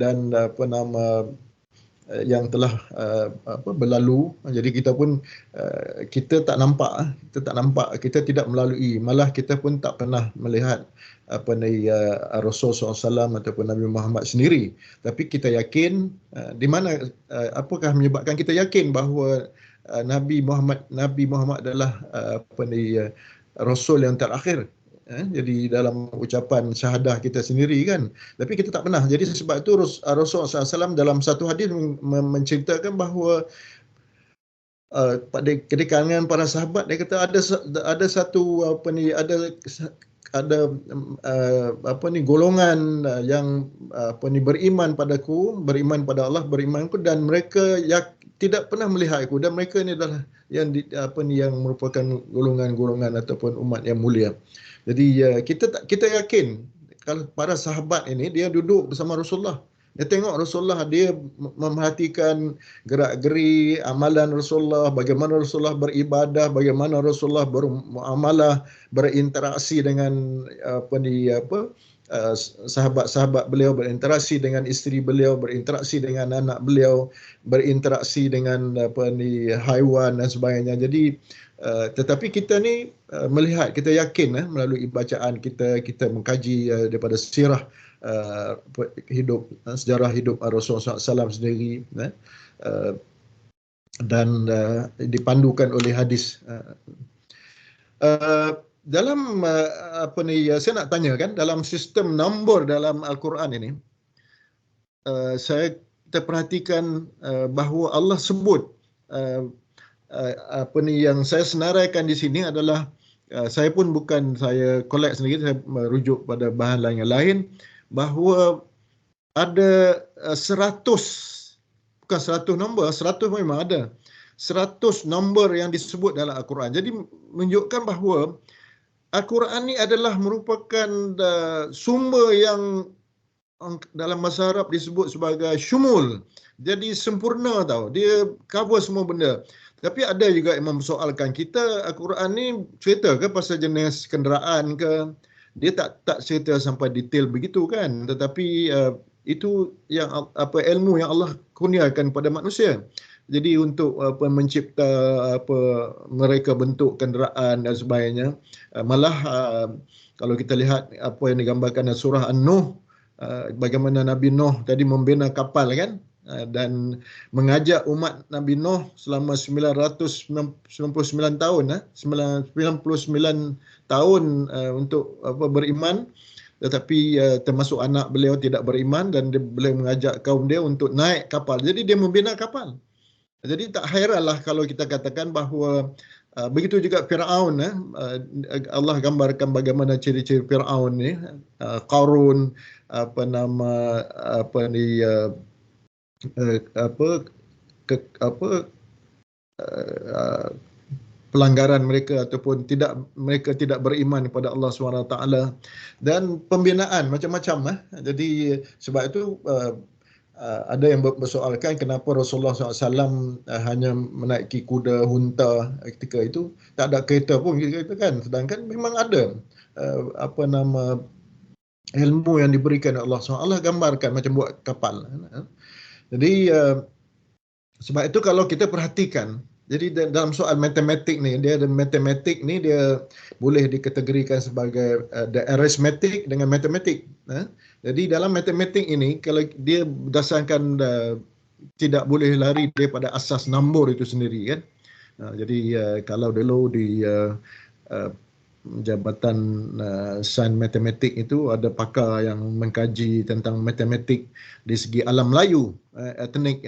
dan yang telah berlalu. Jadi kita pun kita tak nampak, kita tidak melalui, malah kita pun tak pernah melihat Rasulullah SAW ataupun Nabi Muhammad sendiri. Tapi kita yakin, di mana apakah menyebabkan kita yakin bahawa Nabi Muhammad adalah Rasul yang terakhir. Jadi dalam ucapan syahadah kita sendiri kan, tapi kita tak pernah. Jadi sebab itu Rasulullah SAW dalam satu hadis menceritakan bahawa pada kedekangan para sahabat, dia kata ada satu golongan yang beriman padaku, beriman pada Allah, berimanku, dan mereka tidak pernah melihat aku, dan mereka ini adalah yang merupakan golongan ataupun umat yang mulia. Jadi kita yakin kalau para sahabat ini dia duduk bersama Rasulullah, dia tengok Rasulullah, dia memerhatikan gerak-geri amalan Rasulullah, bagaimana Rasulullah beribadah, bagaimana Rasulullah bermuamalah, berinteraksi dengan sahabat-sahabat beliau, berinteraksi dengan isteri beliau, berinteraksi dengan anak beliau, berinteraksi dengan haiwan dan sebagainya. Jadi tetapi kita ni melihat, kita yakin melalui bacaan kita mengkaji daripada sirah sejarah hidup Rasulullah SAW sendiri, dan dipandukan oleh hadis. Dalam saya nak tanya kan, dalam sistem nombor dalam Al-Quran ini, kita perhatikan bahawa Allah sebut yang saya senaraikan di sini adalah, saya pun bukan saya collect sendiri, saya merujuk pada bahan lain, bahawa ada 100, bukan 100 nombor, 100 memang ada, 100 nombor yang disebut dalam Al-Quran. Jadi menunjukkan bahawa Al-Quran ni adalah merupakan sumber yang dalam bahasa Arab disebut sebagai syumul. Jadi sempurna tau, dia cover semua benda. Tapi ada juga yang mempersoalkan, kita Al-Quran ni cerita ke pasal jenis kenderaan ke? Dia tak cerita sampai detail begitu kan. Tetapi itu yang ilmu yang Allah kurniakan pada manusia. Jadi untuk mencipta mereka bentuk kenderaan dan sebagainya. Malah kalau kita lihat apa yang digambarkan dalam surah An-Nuh, bagaimana Nabi Nuh tadi membina kapal kan, dan mengajak umat Nabi Nuh selama 999 tahun 99 tahun untuk beriman, tetapi termasuk anak beliau tidak beriman dan beliau mengajak kaum dia untuk naik kapal. Jadi dia membina kapal. Jadi tak hairanlah kalau kita katakan bahawa begitu juga Firaun, Allah gambarkan bagaimana ciri-ciri Firaun ni, Qarun, pelanggaran mereka ataupun mereka tidak beriman kepada Allah SWT, dan pembinaan macam-macam. Jadi sebab itu ada yang bersoalkan kenapa Rasulullah SAW hanya menaiki kuda hunta ketika itu, tak ada kereta pun kita kan, sedangkan memang ada ilmu yang diberikan oleh Allah SWT. Allah gambarkan macam buat kapal. Jadi sebab itu kalau kita perhatikan, jadi dalam soal matematik ni, dia boleh dikategorikan sebagai the arithmetic dengan matematik. Jadi dalam matematik ini, kalau dia berdasarkan tidak boleh lari daripada asas nombor itu sendiri kan. Jadi kalau dulu di Jabatan Sains Matematik itu ada pakar yang mengkaji tentang matematik di segi alam Melayu, etnik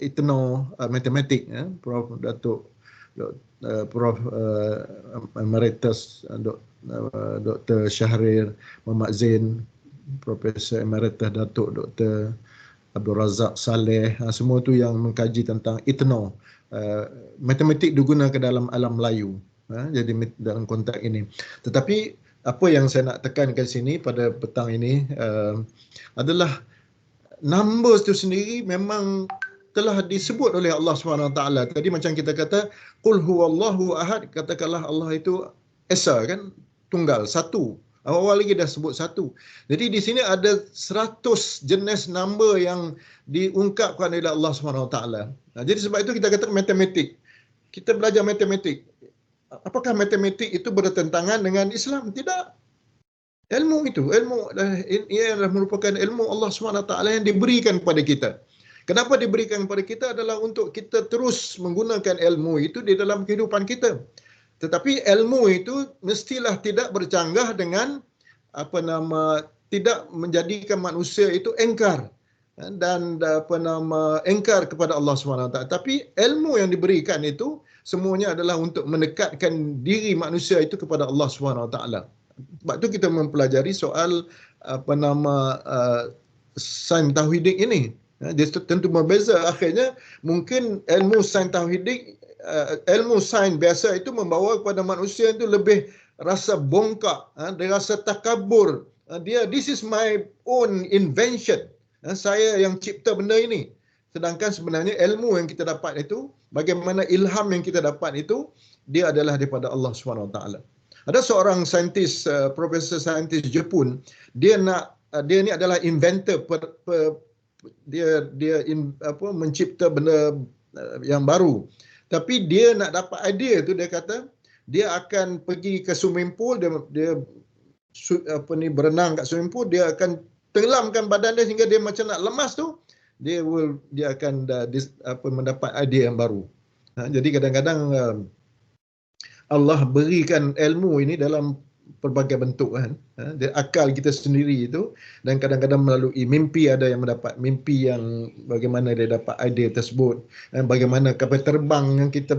etno matematik, Prof Datuk Prof Emeritus Dr. Syahrir Muhammad Zain, Profesor Emeritus Datuk Dr. Abdul Razak Saleh, semua tu yang mengkaji tentang etno matematik digunakan dalam alam Melayu. Jadi dalam konteks ini. Tetapi apa yang saya nak tekankan sini pada petang ini adalah numbers itu sendiri memang telah disebut oleh Allah SWT. Tadi macam kita kata, Qul huwallahu ahad, katakanlah Allah itu esa kan, tunggal, satu. Awal lagi dah sebut satu. Jadi di sini ada 100 jenis number yang diungkapkan oleh Allah SWT. Jadi sebab itu kita kata matematik. Kita belajar matematik. Apakah matematik itu bertentangan dengan Islam? Tidak. Ilmu ia adalah merupakan ilmu Allah SWT yang diberikan kepada kita. Kenapa diberikan kepada kita adalah untuk kita terus menggunakan ilmu itu di dalam kehidupan kita. Tetapi ilmu itu mestilah tidak bercanggah dengan tidak menjadikan manusia itu engkar dan engkar kepada Allah SWT. Tapi ilmu yang diberikan itu semuanya adalah untuk mendekatkan diri manusia itu kepada Allah SWT. Sebab itu kita mempelajari soal sains tauhidik ini. Dia tentu berbeza. Akhirnya mungkin ilmu sains tauhidik, ilmu sains biasa itu membawa kepada manusia itu lebih rasa bongkak, dia rasa takabur. This is my own invention. Saya yang cipta benda ini. Sedangkan sebenarnya ilmu yang kita dapat itu, bagaimana ilham yang kita dapat itu, dia adalah daripada Allah SWT. Ada seorang saintis, profesor saintis Jepun, dia ni adalah inventor, dia mencipta benda yang baru. Tapi dia nak dapat idea tu, dia kata dia akan pergi ke swimming pool, dia berenang kat swimming pool, dia akan tenggelamkan badan dia sehingga dia macam nak lemas tu, dia akan mendapat idea yang baru. Jadi kadang-kadang Allah berikan ilmu ini dalam pelbagai bentuk kan. Dia akal kita sendiri itu, dan kadang-kadang melalui mimpi, ada yang mendapat mimpi yang bagaimana dia dapat idea tersebut, dan bagaimana kapal terbang yang kita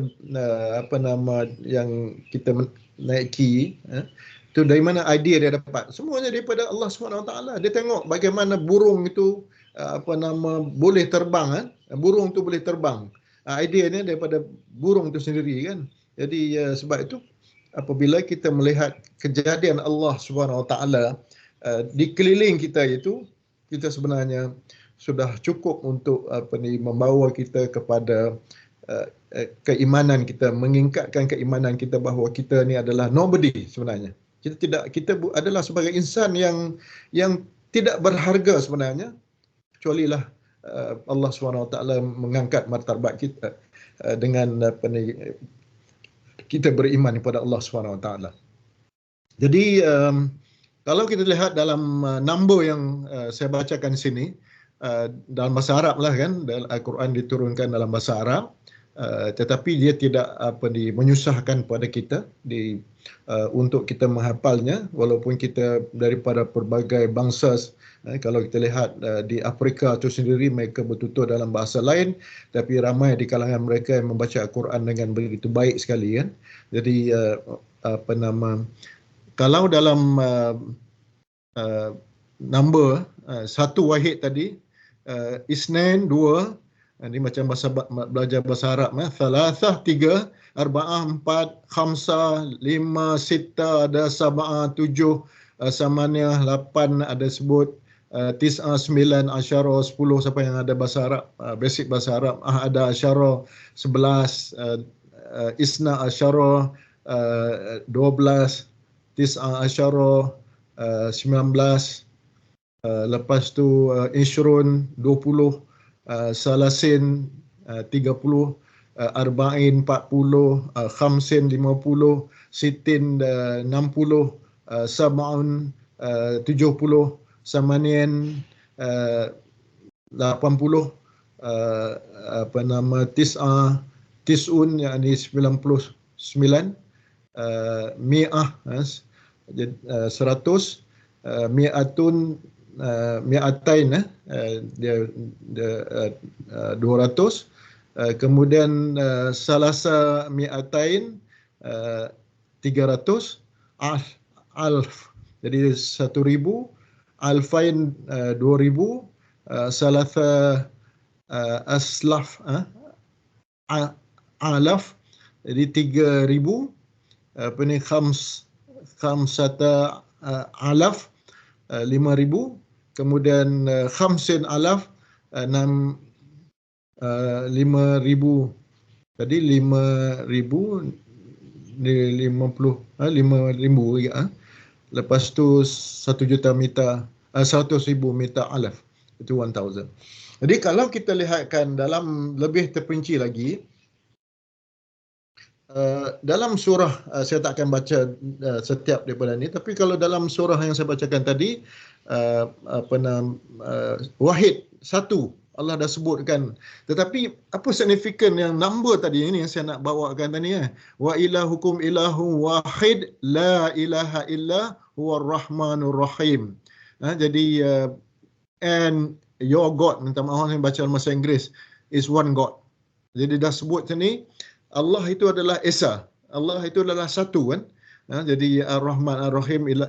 yang kita naiki, itu dari mana idea dia dapat. Semuanya daripada Allah SWT. Dia tengok bagaimana burung itu boleh terbang, burung tu boleh terbang. Idea ni daripada burung tu sendiri kan. Jadi sebab itu apabila kita melihat kejadian Allah SWT di keliling kita itu, kita sebenarnya sudah cukup untuk membawa kita kepada keimanan kita, meningkatkan keimanan kita bahawa kita ni adalah nobody sebenarnya. Kita adalah sebagai insan yang tidak berharga sebenarnya, kecuali lah Allah SWT mengangkat martabat kita dengan kita beriman kepada Allah SWT. Jadi Kalau kita lihat dalam number yang saya bacakan sini, dalam bahasa Arab lah kan, Al-Quran diturunkan dalam bahasa Arab, tetapi dia tidak menyusahkan pada kita untuk kita menghafalnya, walaupun kita daripada pelbagai bangsa. Kalau kita lihat di Afrika itu sendiri, mereka bertutur dalam bahasa lain, tapi ramai di kalangan mereka yang membaca Al-Quran dengan begitu baik sekali kan. Jadi kalau dalam number satu wahid tadi, isnain dua, ini macam belajar bahasa Arab, thalathah tiga, arba'ah empat, khamsah lima, sittah ada, sab'ah tujuh, samaniyah lapan ada sebut, tis'ah sembilan, asyara 10, siapa yang ada bahasa Arab, basic bahasa Arab, ada asyara 11, isna asyara 12, tis'ah asyara 19, lepas tu Ishrun 20, Salasin 30, Arba'in 40, Khamsin 50, Sitin 60, Sab'un 70, Samanin 80, Tis'un yakni 99, Mi'ah 100, Mi'atun Mi'atain dia 200, kemudian Salasa Mi'atain 300, Alf jadi 1,000, Alfain 2,000, Salasa Aslaf Alaf jadi 3,000, Khamsata Alaf 5,000, kemudian khamsin alaf 5,000, tadi 5,000 5,000 ya. Lepas tu 1,000,000 meter, 100,000 meter alaf, itu 1,000. Jadi kalau kita lihatkan dalam lebih terperinci lagi, dalam surah, saya tak akan baca setiap daripada ini, tapi kalau dalam surah yang saya bacakan tadi, wahid, satu, Allah dah sebutkan. Tetapi apa signifikan yang number tadi ini yang saya nak bawakan tadi, wa ilahukum ilahu wahid la ilaha illa huwar rahmanur rahim. Jadi and your God, minta maaf saya baca dalam bahasa Inggeris, is one God. Jadi dah sebut sini Allah itu adalah Esa. Allah itu adalah satu kan. Jadi Ar-Rahman Ar-Rahim, la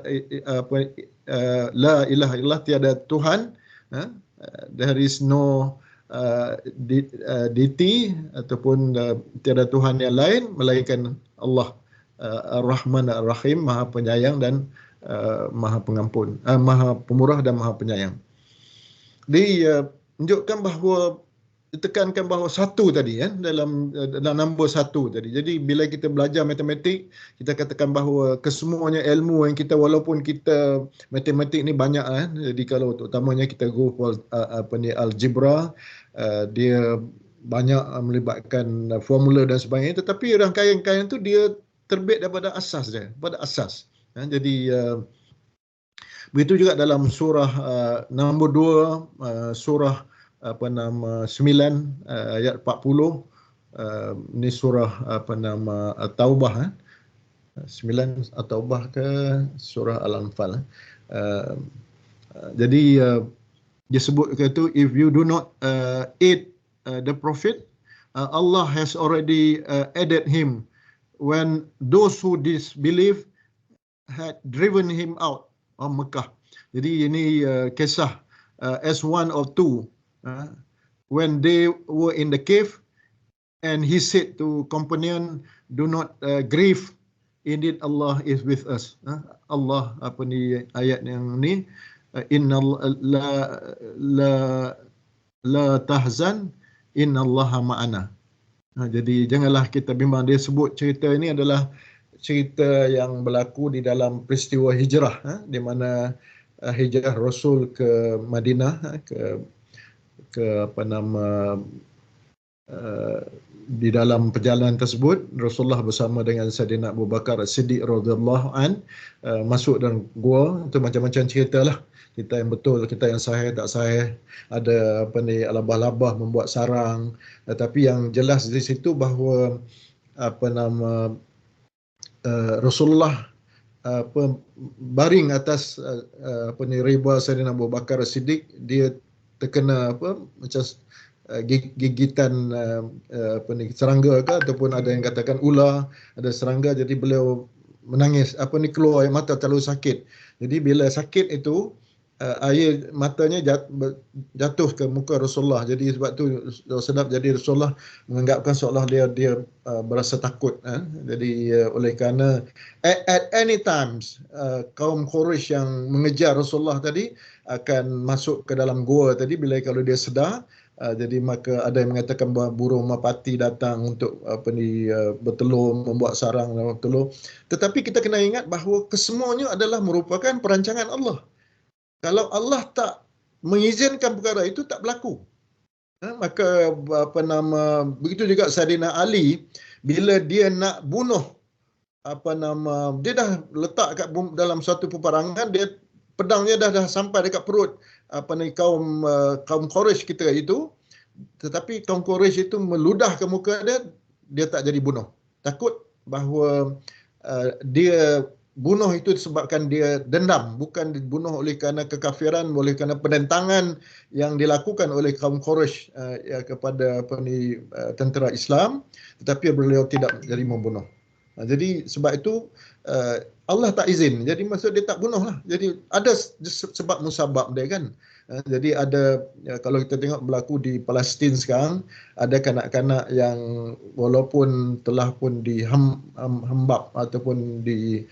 ilaha illallah, tiada Tuhan. There is no deity ataupun tiada Tuhan yang lain melainkan Allah. Ar-Rahman Ar-Rahim, Maha Penyayang dan Maha Pengampun, Maha Pemurah dan Maha Penyayang. Dia menunjukkan bahawa ditekankan bahawa satu tadi dalam nombor satu tadi. Jadi bila kita belajar matematik, kita katakan bahawa kesemuanya ilmu yang kita, walaupun kita matematik ni banyak jadi kalau utamanya kita go for algebra, dia banyak melibatkan formula dan sebagainya, tetapi rangkaian-rangkaian tu dia terbit daripada asas dia, pada asas. Jadi begitu juga dalam surah nombor 2, surah 9 ayat 40, ni surah Taubah, 9 Taubah ke surah Al-Anfal. Jadi dia sebut itu, if you do not aid the prophet, Allah has already aided him when those who disbelieve had driven him out of Mekah. Jadi ini kisah as one of two. When they were in the cave and he said to companion, do not grieve, indeed Allah is with us. Allah, apa ni ayat yang ni, inna la tahzan innallaha ma'ana. Jadi janganlah kita bimbang. Dia sebut cerita ini adalah cerita yang berlaku di dalam peristiwa hijrah, di mana hijrah Rasul ke Madinah, ke di dalam perjalanan tersebut Rasulullah bersama dengan Saidina Abu Bakar As-Siddiq radhiyallahu an masuk dalam gua. Itu macam-macam ceritalah, kita yang betul, kita yang sahih, tak sahih, ada apa ni, labah-labah membuat sarang. Tetapi yang jelas di situ bahawa apa nama Rasulullah apa baring atas apa ni riba Saidina Abu Bakar As-Siddiq. Dia terkena apa macam gigitan apa ni serangga ke, ataupun ada yang katakan ular, ada serangga, jadi beliau menangis apa ni, keluar air mata, terlalu sakit. Jadi bila sakit itu air matanya jatuh ke muka Rasulullah. Jadi sebab tu sedap, jadi Rasulullah menganggapkan seolah dia berasa takut. Jadi oleh kerana at any times kaum Quraisy yang mengejar Rasulullah tadi akan masuk ke dalam gua tadi, bila kalau dia sedar. Jadi maka ada yang mengatakan bahawa burung merpati datang untuk apa ni bertelur, membuat sarang dan bertelur. Tetapi kita kena ingat bahawa kesemuanya adalah merupakan perancangan Allah. Kalau Allah tak mengizinkan perkara itu, tak berlaku. Maka apa nama, begitu juga Saidina Ali, bila dia nak bunuh apa nama, dia dah letak kat dalam satu peperangan, dia pedangnya dah sampai dekat perut apa ni kaum Quraisy kita itu. Tetapi kaum Quraisy itu meludah ke muka dia, dia tak jadi bunuh. Takut bahawa dia bunuh itu disebabkan dia dendam, bukan dibunuh oleh kerana kekafiran, oleh kerana penentangan yang dilakukan oleh kaum Quraisy kepada apa ni tentera Islam, tetapi beliau tidak jadi membunuh. Jadi sebab itu Allah tak izin. Jadi maksud dia tak bunuh lah. Jadi ada sebab musabab dia kan. Jadi ada, kalau kita tengok berlaku di Palestin sekarang, ada kanak-kanak yang walaupun telah pun dihembap ataupun di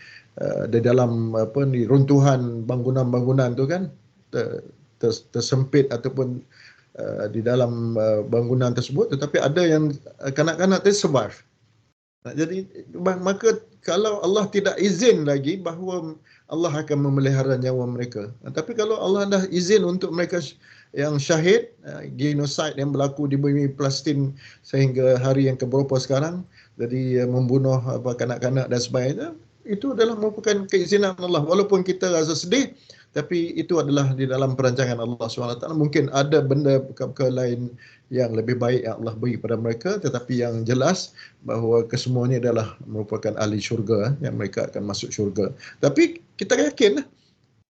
dalam apa ni runtuhan bangunan-bangunan tu kan, tersempit ataupun di dalam bangunan tersebut, tetapi ada yang kanak-kanak tu survive. Jadi maka kalau Allah tidak izin lagi bahawa Allah akan memelihara nyawa mereka. Tapi kalau Allah dah izin untuk mereka yang syahid, genocide yang berlaku di bumi Palestin sehingga hari yang keberapa sekarang, jadi membunuh kanak-kanak dan sebagainya, itu adalah merupakan keizinan Allah. Walaupun kita rasa sedih, tapi itu adalah di dalam perancangan Allah SWT. Mungkin ada benda lain yang lebih baik yang Allah beri kepada mereka, tetapi yang jelas bahawa kesemuanya adalah merupakan ahli syurga, yang mereka akan masuk syurga. Tapi kita yakin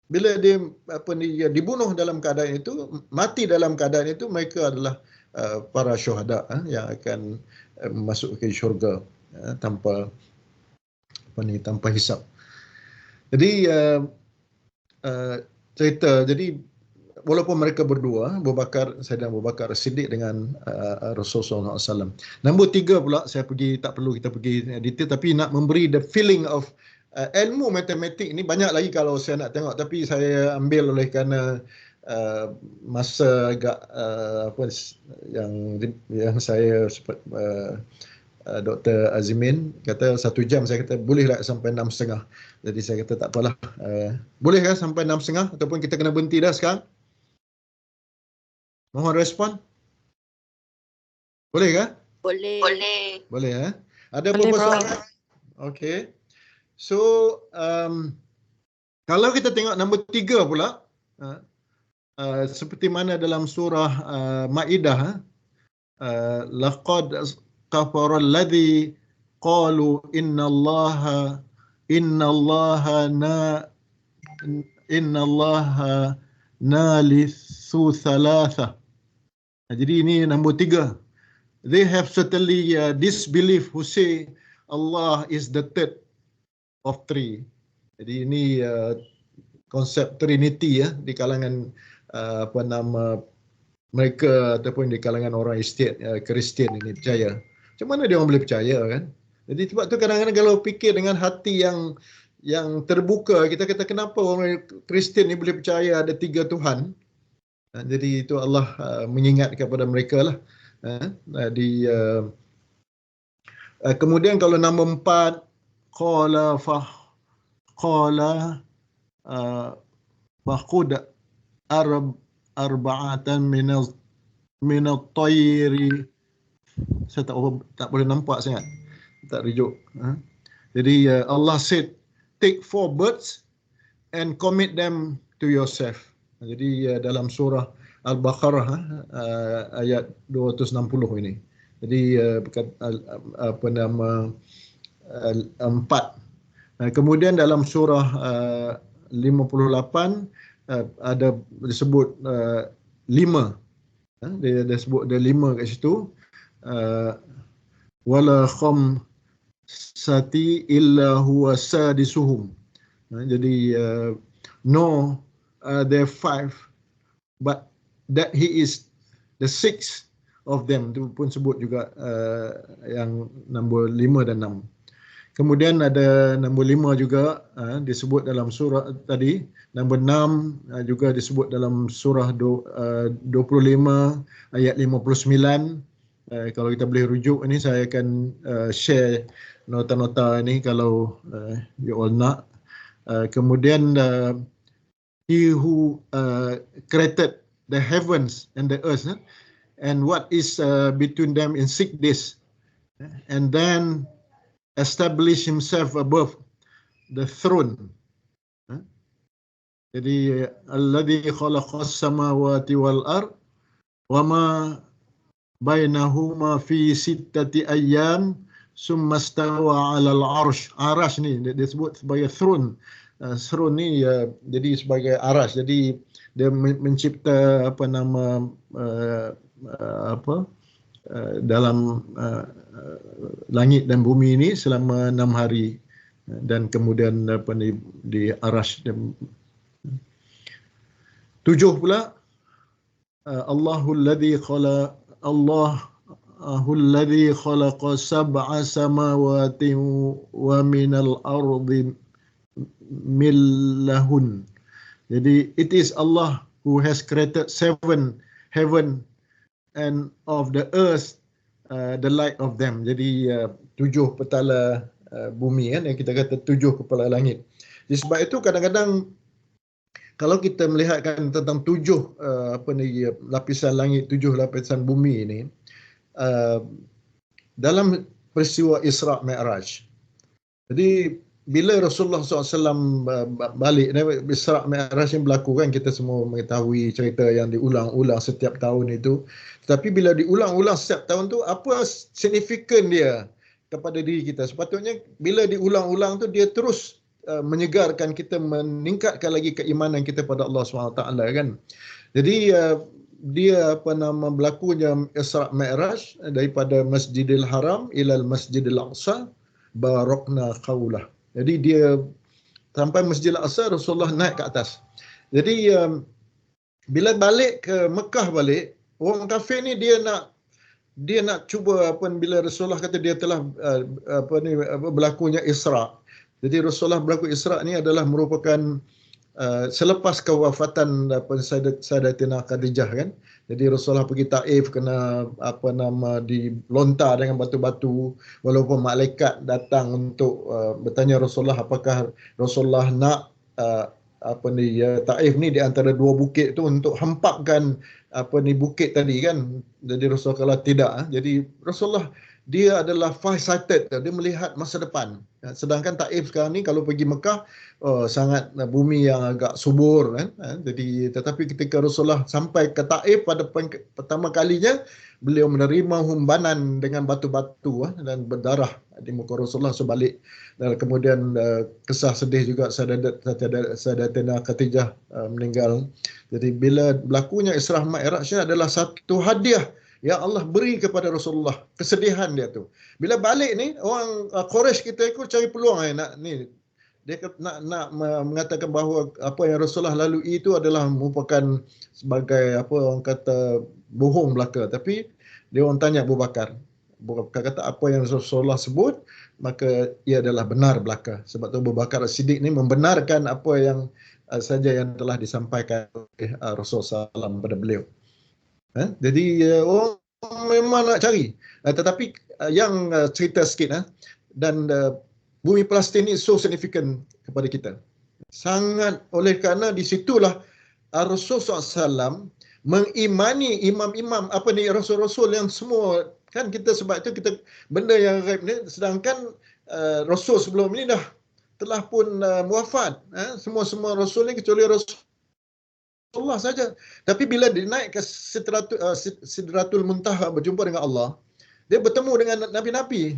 bila dia apa ni dibunuh dalam keadaan itu, mati dalam keadaan itu, mereka adalah para syuhada yang akan masuk ke syurga tanpa hisap. Jadi cerita, jadi walaupun mereka berdua, Saidina Abu Bakar As-Siddiq dengan Rasulullah SAW. Nombor 3 pula, tak perlu kita pergi detail, tapi nak memberi the feeling of ilmu matematik ni banyak lagi kalau saya nak tengok, tapi saya ambil oleh kerana masa agak apa yang saya Dr. Azimin kata 1 jam, saya kata bolehlah sampai 6.30. Jadi saya kata tak apalah. Boleh kan sampai 6.30 ataupun kita kena berhenti dah sekarang? Mohon respon. Boleh kan? Boleh. Boleh Ada apa-apa soalan? Okey. So kalau kita tengok nombor 3 pula, seperti mana dalam surah Maidah, laqad kafara alladhi qalu innallaha nalithu thalatha. Jadi ini nombor 3. They have certainly disbelief who say Allah is the third of three. Jadi ini konsep Trinity di kalangan apa nama mereka ataupun di kalangan orang Kristian ini percaya. Macam mana dia orang boleh percaya kan? Jadi sebab tu kadang-kadang kalau fikir dengan hati yang terbuka, kita kata kenapa orang Kristian ni boleh percaya ada 3 Tuhan. Jadi itu Allah mengingat kepada mereka lah. Kemudian kalau nombor 4, qala faqud arba'atan min at-tayri Saya tak boleh nampak sangat. Tak rujuk. Jadi Allah said, take 4 birds and commit them to yourself. Jadi dalam surah Al-Baqarah ayat 260 ini. Jadi apa nama 4. Kemudian dalam surah 58 ada disebut 5. Dia sebut ada 5 kat situ. Wala khamsati illa huwa sadisuhum. Jadi no there are 5 but that he is the 6th of them. Itu pun sebut juga yang nombor 5 dan 6. Kemudian ada nombor 5 juga disebut dalam surah tadi. Nombor 6 juga disebut dalam surah 25 ayat 59. Kalau kita boleh rujuk ini, saya akan share nota-nota ini kalau you all nak. Kemudian he who created the heavens and the earth and what is between them in 6 days, and then establish himself above the throne. Jadi alladhi khalaqas samawati wal ard wa ma bainahuma fi sittati ayyam summa stawa 'alal 'arsy. Arash ni disebut sebagai throne. Throne ni jadi sebagai arash. Jadi dia mencipta apa nama dalam langit dan bumi ini selama 6 hari, dan kemudian di arash. 7 pula Allahul ladzi khalaqa sab'a samawati wa minal ardi millahun. Jadi it is Allah who has created 7 heaven and of the earth the light of them. Jadi 7 petala bumi kan, yang kita kata 7 kepala langit. Jadi sebab itu kadang-kadang kalau kita melihatkan tentang 7 lapisan langit, 7 lapisan bumi ini dalam peristiwa Isra Mi'raj. Jadi bila Rasulullah SAW balik, Isra Mi'raj yang berlaku kan, kita semua mengetahui cerita yang diulang-ulang setiap tahun itu. Tetapi bila diulang-ulang setiap tahun tu, apa signifikan dia kepada diri kita? Sepatutnya bila diulang-ulang tu, dia terus menyegarkan kita, meningkatkan lagi keimanan kita pada Allah SWT kan. Jadi dia berlakunya Isra Mi'raj daripada Masjidil Haram ilal Masjidil Aqsa barakna qaulah. Jadi dia sampai Masjidil Aqsa, Rasulullah naik ke atas. Jadi bila balik ke Mekah balik, orang kafir ni dia nak cuba bila Rasulullah kata dia telah berlakunya Isra. Jadi Rasulullah berlaku Isra ni adalah merupakan selepas kewafatan Sayyidatina Khadijah kan. Jadi Rasulullah pergi Taif, kena dilontar dengan batu-batu, walaupun malaikat datang untuk bertanya Rasulullah apakah Rasulullah nak Taif ni di antara 2 bukit tu untuk hempapkan bukit tadi kan. Jadi Rasulullah tidak. Jadi Rasulullah dia adalah far-sighted, dia melihat masa depan. Sedangkan Taif sekarang ni kalau pergi Mekah, sangat bumi yang agak subur kan. Jadi tetapi ketika Rasulullah sampai ke Taif pada pertama kalinya, beliau menerima humbanan dengan batu-batu dan berdarah di muka Rasulullah sebalik. Dan kemudian kesah sedih juga Sayyidatina Khadijah meninggal. Jadi bila berlakunya Isra Mi'raj adalah satu hadiah yang Allah beri kepada Rasulullah, kesedihan dia tu. Bila balik ni, orang Quraisy kita ikut cari peluang dia nak mengatakan bahawa apa yang Rasulullah lalui itu adalah merupakan sebagai orang kata bohong belaka. Tapi dia orang tanya Abu Bakar. Abu Bakar kata apa yang Rasulullah sebut, maka ia adalah benar belaka. Sebab tu Abu Bakar As-Siddiq ni membenarkan apa yang saja yang telah disampaikan oleh Rasulullah SAW pada beliau. Jadi orang memang nak cari. Tetapi yang cerita sikit dan bumi Palestin ni so significant kepada kita. Sangat, oleh kerana di situlah Rasulullah SAW mengimani imam-imam apa ni rasul-rasul yang semua kan kita sebab itu kita benda yang gaib ni sedangkan rasul sebelum ni dah telah pun wafat semua rasul ni kecuali Rasulullah saja. Tapi bila dinaik ke Sidratul Muntaha berjumpa dengan Allah, dia bertemu dengan nabi-nabi.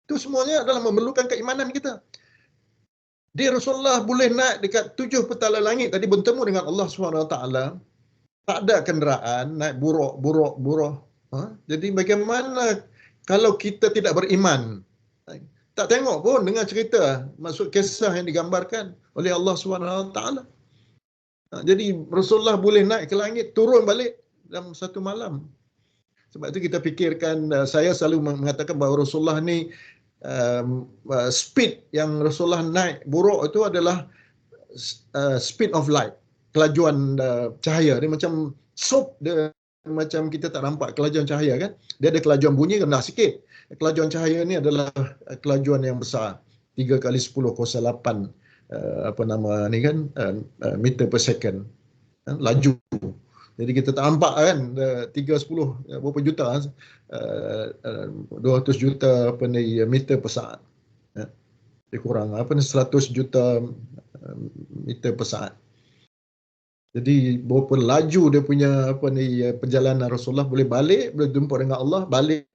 Itu semuanya adalah memerlukan keimanan kita. Dia Rasulullah boleh naik dekat 7 petala langit tadi bertemu dengan Allah SWT. Tak ada kenderaan, naik buruk. Jadi bagaimana kalau kita tidak beriman? Tak tengok pun dengan cerita, maksud kisah yang digambarkan oleh Allah SWT. Jadi Rasulullah boleh naik ke langit, turun balik dalam satu malam. Sebab itu kita fikirkan, saya selalu mengatakan bahawa Rasulullah ni speed yang Rasulullah naik buruk itu adalah speed of light, kelajuan cahaya. Dia macam soap, dia macam kita tak nampak kelajuan cahaya kan. Dia ada kelajuan bunyi rendah sikit. Kelajuan cahaya ni adalah kelajuan yang besar, 3 kali 10 kuasa 8 meter per second, laju. Jadi kita tak nampak kan 3-10 berapa juta 200 juta meter per saat. Dia kurang 100 juta meter per saat. Jadi berapa laju dia punya perjalanan Rasulullah, boleh balik, boleh jumpa dengan Allah, balik.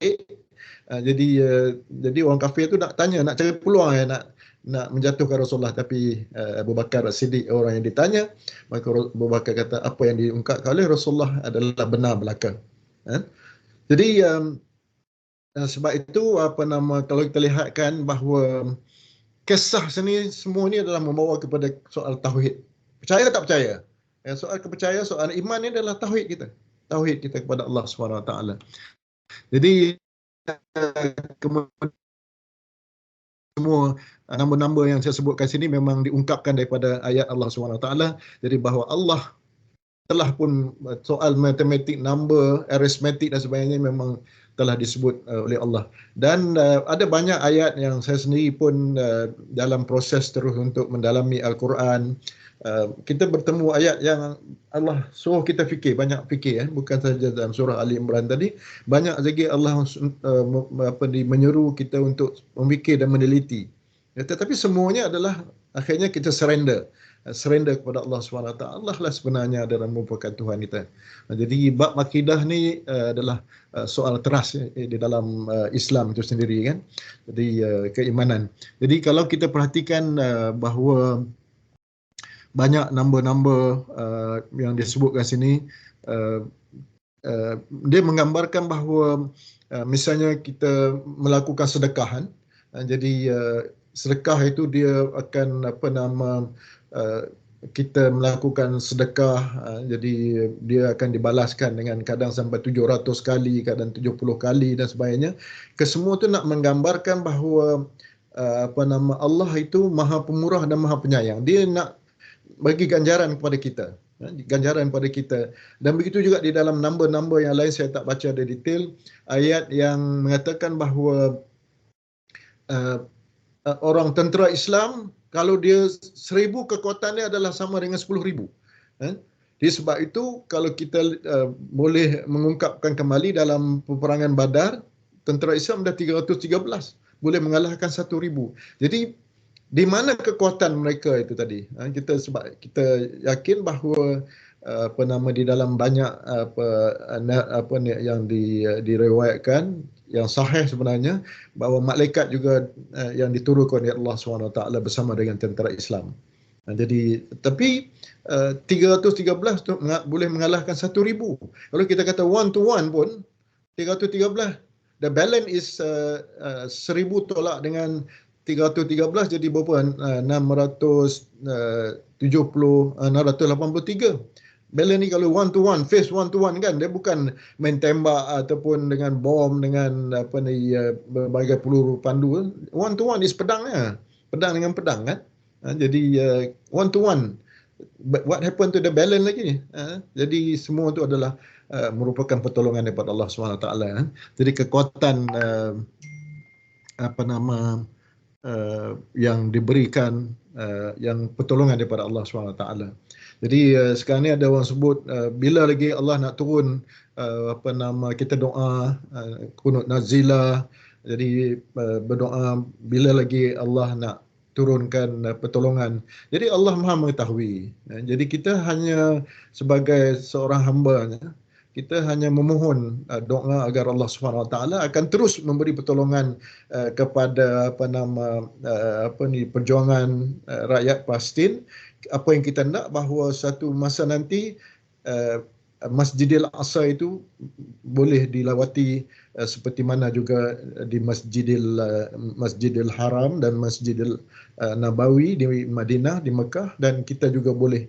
Jadi orang kafir tu nak tanya, nak cari peluang nak menjatuhkan Rasulullah, tapi Abu Bakar As-Siddiq orang yang ditanya, maka Abu Bakar kata apa yang diungkapkan oleh Rasulullah adalah benar belaka. Jadi sebab itu kalau kita lihatkan bahawa kisah sini semua ni adalah membawa kepada soal tauhid. Percaya tak percaya? Soal kepercayaan, soal iman ni adalah tauhid kita. Tauhid kita kepada Allah SWT. Jadi kemudian semua nombor-nombor yang saya sebutkan sini memang diungkapkan daripada ayat Allah SWT. Jadi bahawa Allah telah pun soal matematik, number, arithmetic dan sebagainya memang telah disebut oleh Allah. Dan ada banyak ayat yang saya sendiri pun dalam proses terus untuk mendalami Al-Quran. Kita bertemu ayat yang Allah suruh kita fikir, banyak fikir, bukan saja dalam surah Ali Imran tadi, banyak lagi Allah menyeru kita untuk memikir dan meneliti. Tetapi semuanya adalah akhirnya kita surrender kepada Allah SWT. Allah lah sebenarnya adalah merupakan Tuhan kita. Jadi bab akidah ni adalah soal teras di dalam Islam itu sendiri kan. Jadi keimanan. Jadi kalau kita perhatikan bahawa banyak nombor-nombor yang disebutkan sini, dia menggambarkan bahawa misalnya kita melakukan sedekah, jadi sedekah itu dia akan kita melakukan sedekah, jadi dia akan dibalaskan dengan kadang sampai 700 kali, kadang 70 kali dan sebagainya. Kesemua itu nak menggambarkan bahawa Allah itu Maha Pemurah dan Maha Penyayang. Dia nak bagi ganjaran kepada kita. Dan begitu juga di dalam nombor-nombor yang lain, saya tak baca ada detail, ayat yang mengatakan bahawa orang tentera Islam, kalau dia 1000, kekuatannya adalah sama dengan 10,000. Jadi sebab itu kalau kita boleh mengungkapkan kembali dalam peperangan Badar, tentera Islam dah 313, boleh mengalahkan 1,000. Jadi di mana kekuatan mereka itu tadi? Sebab kita yakin bahawa di dalam banyak yang diriwayatkan yang sahih sebenarnya, bahawa malaikat juga yang diturunkan oleh Allah SWT bersama dengan tentera Islam. Jadi tapi 313 tu boleh mengalahkan 1,000. Kalau kita kata 1 to 1 pun 313, the balance is 1,000 tolak dengan 313 jadi berapa? 683. Balance ni kalau 1 to 1, face 1 to 1 kan, dia bukan main tembak ataupun dengan bom, dengan berbagai peluru pandu. 1 to 1 is pedangnya. Pedang dengan pedang kan. Jadi 1 to 1. But what happened to the balance lagi? Jadi semua tu adalah merupakan pertolongan daripada Allah SWT. Jadi kekuatan yang diberikan, yang pertolongan daripada Allah SWT. Jadi sekarang ni ada orang sebut bila lagi Allah nak turun kita doa kunut nazilah. Jadi berdoa bila lagi Allah nak turunkan pertolongan. Jadi Allah Maha mengetahui. Jadi kita hanya sebagai seorang hamba, kita hanya memohon doa agar Allah Subhanahu Wa Taala akan terus memberi pertolongan kepada perjuangan rakyat Palestin. Apa yang kita nak bahawa satu masa nanti Masjidil Aqsa itu boleh dilawati seperti mana juga di Masjidil Haram dan Masjidil Nabawi di Madinah, di Mekah, dan kita juga boleh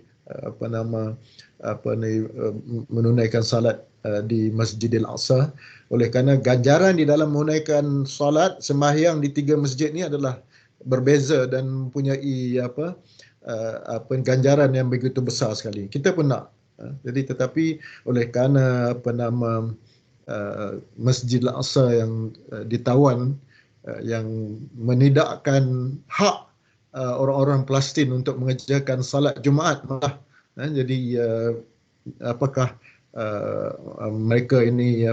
menunaikan salat di Masjidil Aqsa. Oleh kerana ganjaran di dalam menunaikan salat sembahyang di tiga masjid ni adalah berbeza dan mempunyai ganjaran yang begitu besar sekali. Kita pun nak. Jadi tetapi oleh kerana Masjidil Aqsa yang ditawan, yang menidakkan hak orang-orang Palestin untuk mengerjakan salat Jumaat malah. Jadi apakah mereka ini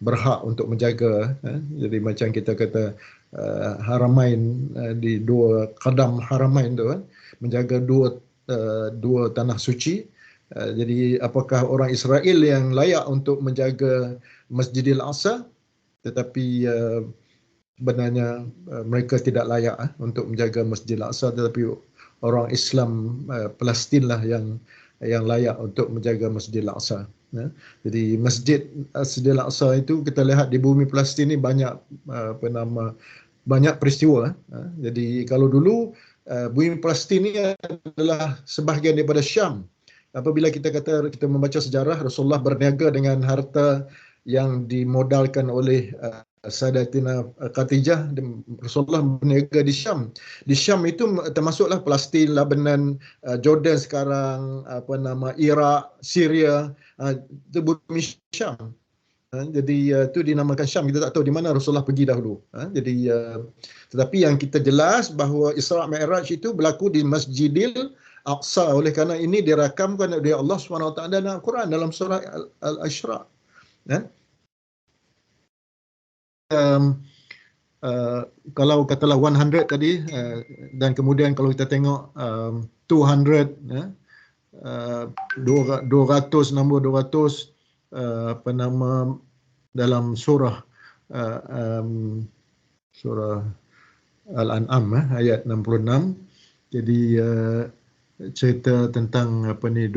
berhak untuk menjaga, jadi macam kita kata Haramain, di dua qadam Haramain tu, menjaga dua tanah suci. Jadi apakah orang Israel yang layak untuk menjaga Masjidil Aqsa, tetapi sebenarnya mereka tidak layak untuk menjaga Masjidil Aqsa, tetapi orang Islam Palestin lah yang layak untuk menjaga Masjidil Aqsa. Jadi Masjidil Aqsa itu kita lihat di bumi Palestin ni banyak banyak peristiwa. Jadi kalau dulu bumi Palestin ni adalah sebahagian daripada Syam. Apabila kita membaca sejarah, Rasulullah berniaga dengan harta yang dimodalkan oleh Sayyidatina Khadijah. Rasulullah berniaga di Syam. Di Syam itu termasuklah Palestin, Lebanon, Jordan sekarang, Iraq, Syria, itu bumi Syam. Jadi itu dinamakan Syam. Kita tak tahu di mana Rasulullah pergi dahulu. Jadi tetapi yang kita jelas bahawa Isra' Mi'raj itu berlaku di Masjidil Aqsa. Oleh kerana ini dirakamkan oleh Allah SWT dalam Al-Quran dalam surah Al-Isra'. Kalau katalah 100 tadi, dan kemudian kalau kita tengok 200, 200, nombor 200 dalam surah Al-An'am ayat 66. Jadi cerita tentang 200,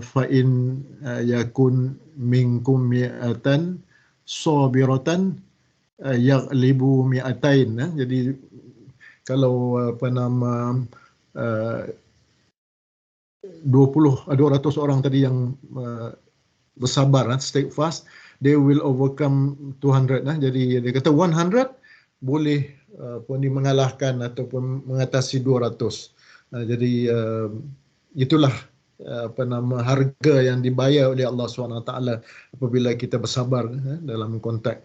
fa in yakun minkum mi'atan sabiratan yaghlibu mi'atain. Jadi kalau 200 orang tadi yang bersabar, stay fast, they will overcome 200. Jadi dia kata 100 boleh mengalahkan ataupun mengatasi 200. Jadi itulah harga yang dibayar oleh Allah SWT apabila kita bersabar dalam konteks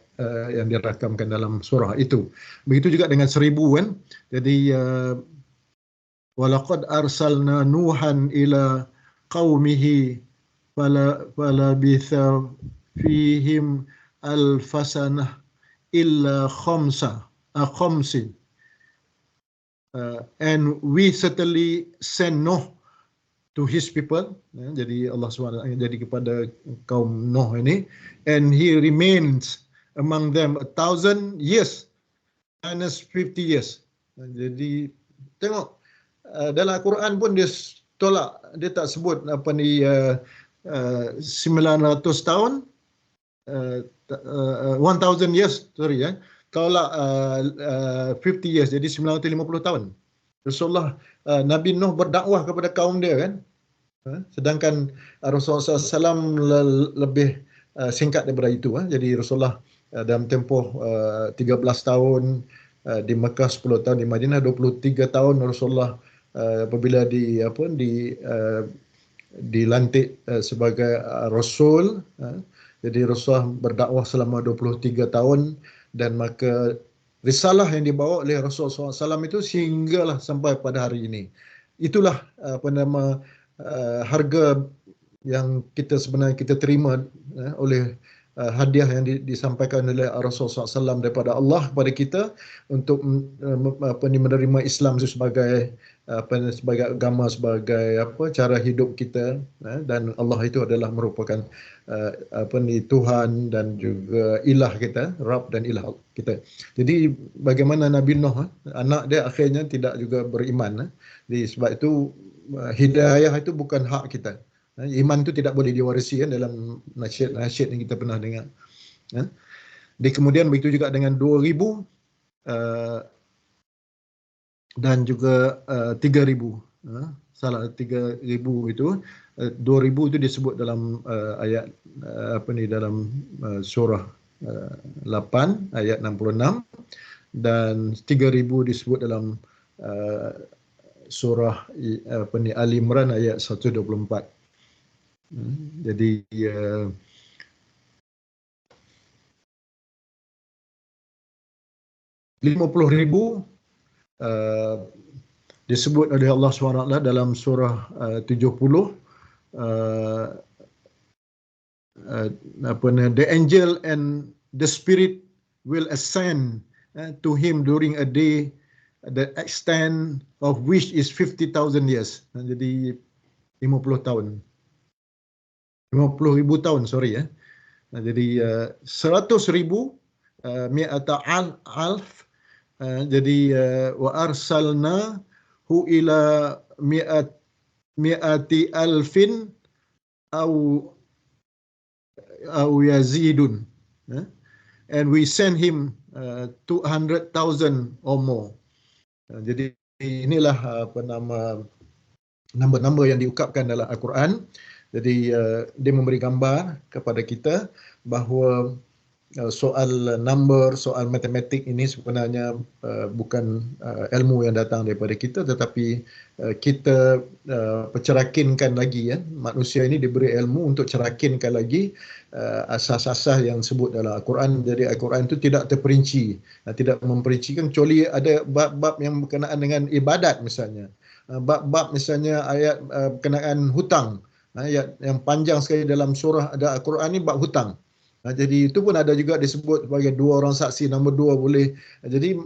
yang dirakamkan dalam surah itu. Begitu juga dengan 1000 kan. Jadi walaqad arsalna nuhan ila qaumihi falabitha fihim alfasanah illa khamsin. And we certainly send Nuh to his people. Jadi Allah SWT jadi kepada kaum Nuh ini, and he remains among them 1,000 years minus 50 years. Jadi tengok dalam Al-Quran pun dia tolak, dia tak sebut 900 tahun, 1,000 years, tolak 50 years, jadi 950 tahun. Rasulullah Nabi Nuh berdakwah kepada kaum dia kan. Sedangkan Rasulullah SAW lebih singkat daripada itu. Jadi Rasulullah dalam tempoh 13 tahun di Mekah, 10 tahun di Madinah, 23 tahun Rasulullah apabila dilantik sebagai Rasul. Jadi Rasulullah berdakwah selama 23 tahun, dan maka risalah yang dibawa oleh Rasulullah SAW itu sehinggalah sampai pada hari ini. itulah harga yang kita sebenarnya kita terima oleh hadiah yang disampaikan oleh Rasulullah SAW daripada Allah kepada kita untuk menerima Islam itu sebagai sebagai agama, sebagai cara hidup kita, dan Allah itu adalah merupakan Tuhan dan juga ilah kita, Rabb dan ilah kita. Jadi bagaimana Nabi Nuh, anak dia akhirnya tidak juga beriman. Jadi sebab itu hidayah itu bukan hak kita. Iman itu tidak boleh diwarisi dalam nasyid yang kita pernah dengar. Di kemudian begitu juga dengan 2000 dan juga 3000. Salah 3000 itu 2000 itu disebut dalam ayat dalam surah 8 ayat 66, dan 3000 disebut dalam surah Ali Imran ayat 124. Jadi 50,000 disebut oleh Allah SWT dalam surah 70. The angel and the spirit will ascend to him during a day the extent of which is 50,000 years. Jadi 50 tahun. 50,000 tahun, sorry ya. Jadi 100,000 mi'ata alf. Jadi wa arsalna hu ila mi'ati alfin au yazidun. And we send him 200,000 or more. Jadi inilah nama-nama yang diungkapkan dalam Al-Quran. Jadi dia memberi gambar kepada kita bahawa soal number, soal matematik ini sebenarnya bukan ilmu yang datang daripada kita, tetapi kita percerakinkan lagi. Manusia ini diberi ilmu untuk cerakinkan lagi asas-asas yang disebut dalam Al-Quran. Jadi Al-Quran itu tidak terperinci, tidak memperincikan, kecuali ada bab-bab yang berkenaan dengan ibadat misalnya. Bab-bab misalnya ayat berkenaan hutang. Ayat yang panjang sekali dalam surah ada Al-Quran ni bab hutang. Jadi itu pun ada juga disebut sebagai dua orang saksi, nombor dua boleh. Jadi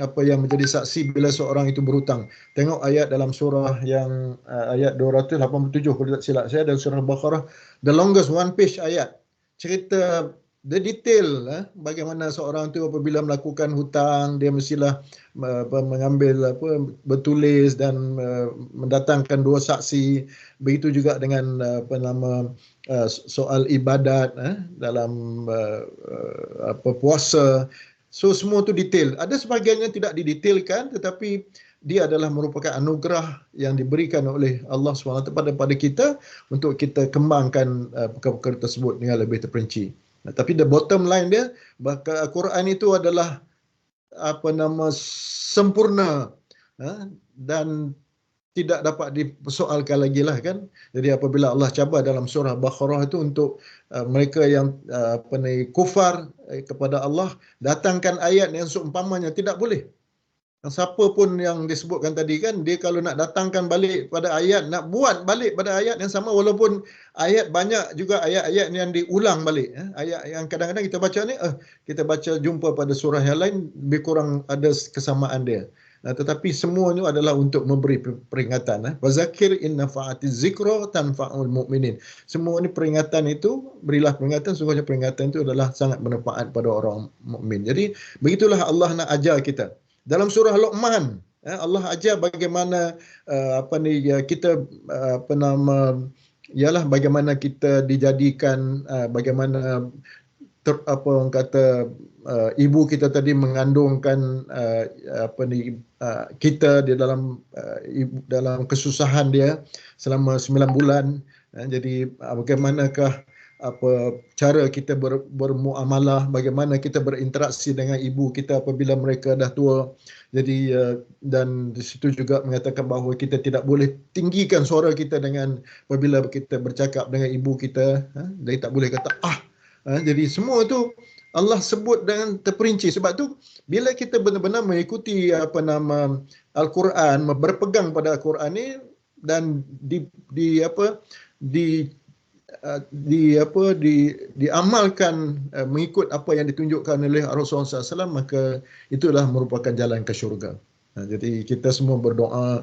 apa yang menjadi saksi bila seorang itu berhutang. Tengok ayat dalam surah yang ayat 287 kalau tak silap saya, dalam surah Al-Baqarah, the longest one page ayat. Cerita the detail bagaimana seorang itu apabila melakukan hutang dia mestilah mengambil bertulis dan mendatangkan dua saksi. Begitu juga dengan soal ibadat dalam puasa. So semua itu detail. Ada sebahagian yang tidak didetailkan, tetapi dia adalah merupakan anugerah yang diberikan oleh Allah SWT pada kita untuk kita kembangkan perkara-perkara tersebut dengan lebih terperinci. Tapi the bottom line dia, Al-Quran itu adalah sempurna dan tidak dapat dipersoalkan lagi lah kan. Jadi apabila Allah cabar dalam surah Baqarah itu untuk mereka yang kufar kepada Allah, datangkan ayat yang seumpamanya, tidak boleh. Siapa pun yang disebutkan tadi kan, dia kalau nak datangkan balik pada ayat, nak buat balik pada ayat yang sama, walaupun ayat banyak juga ayat-ayat yang diulang balik. Ayat yang kadang-kadang kita baca ni, kita baca jumpa pada surah yang lain, lebih kurang ada kesamaan dia. Tetapi semuanya adalah untuk memberi peringatan. Wazakir in nafa'ati zikra tanfa'ul mu'minin. Semua ni peringatan itu, berilah peringatan, sungguhnya peringatan itu adalah sangat bermanfaat pada orang mukmin. Jadi begitulah Allah nak ajar kita. Dalam surah Luqman, Allah ajar bagaimana kita ialah bagaimana kita dijadikan, bagaimana ibu kita tadi mengandungkan kita di dalam kesusahan dia selama 9 bulan. Jadi bagaimanakah cara kita bermuamalah, bagaimana kita berinteraksi dengan ibu kita apabila mereka dah tua. Jadi dan di situ juga mengatakan bahawa kita tidak boleh tinggikan suara kita apabila kita bercakap dengan ibu kita. Jadi tak boleh kata jadi semua itu Allah sebut dengan terperinci. Sebab tu bila kita benar-benar mengikuti Al-Quran, berpegang pada Al-Quran ni dan diamalkan mengikut apa yang ditunjukkan oleh Rasulullah SAW, maka itulah merupakan jalan ke syurga. Jadi kita semua berdoa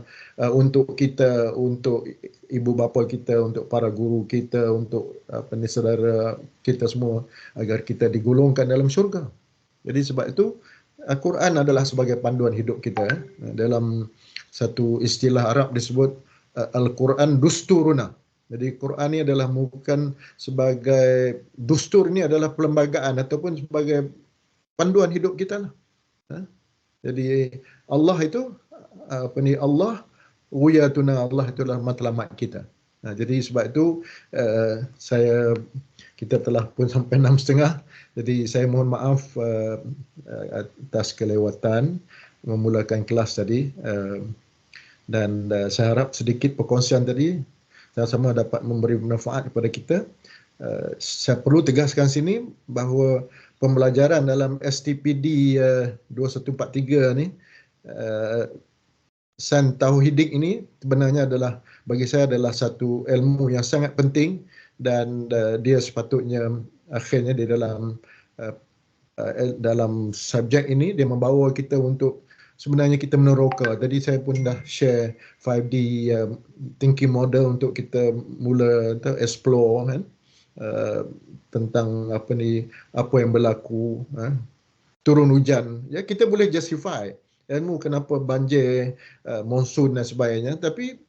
untuk kita, untuk ibu bapa kita, untuk para guru kita, untuk saudara kita semua, agar kita digolongkan dalam syurga. Jadi sebab itu Al-Quran adalah sebagai panduan hidup kita. Dalam satu istilah Arab disebut Al-Quran dusturuna. Jadi Quran ni adalah bukan sebagai dustur, ni adalah perlembagaan ataupun sebagai panduan hidup kita lah. Jadi Allah itu Allah wiyatuna, Allah itulah matlamat kita. Jadi sebab itu kita telah pun sampai 6.30. Jadi saya mohon maaf atas kelewatan memulakan kelas tadi, dan saya harap sedikit perkongsian tadi sama-sama dapat memberi manfaat kepada kita. Saya perlu tegaskan sini bahawa pembelajaran dalam STPD 2143 ni, sains tauhidik ini sebenarnya adalah, bagi saya adalah satu ilmu yang sangat penting, dan dia sepatutnya akhirnya di dalam subjek ini dia membawa kita untuk sebenarnya kita meneroka. Tadi saya pun dah share 5D thinking model untuk kita mula explore kan, tentang apa yang berlaku, turun hujan. Ya, kita boleh justify ilmu kenapa banjir, monsun dan sebagainya, tapi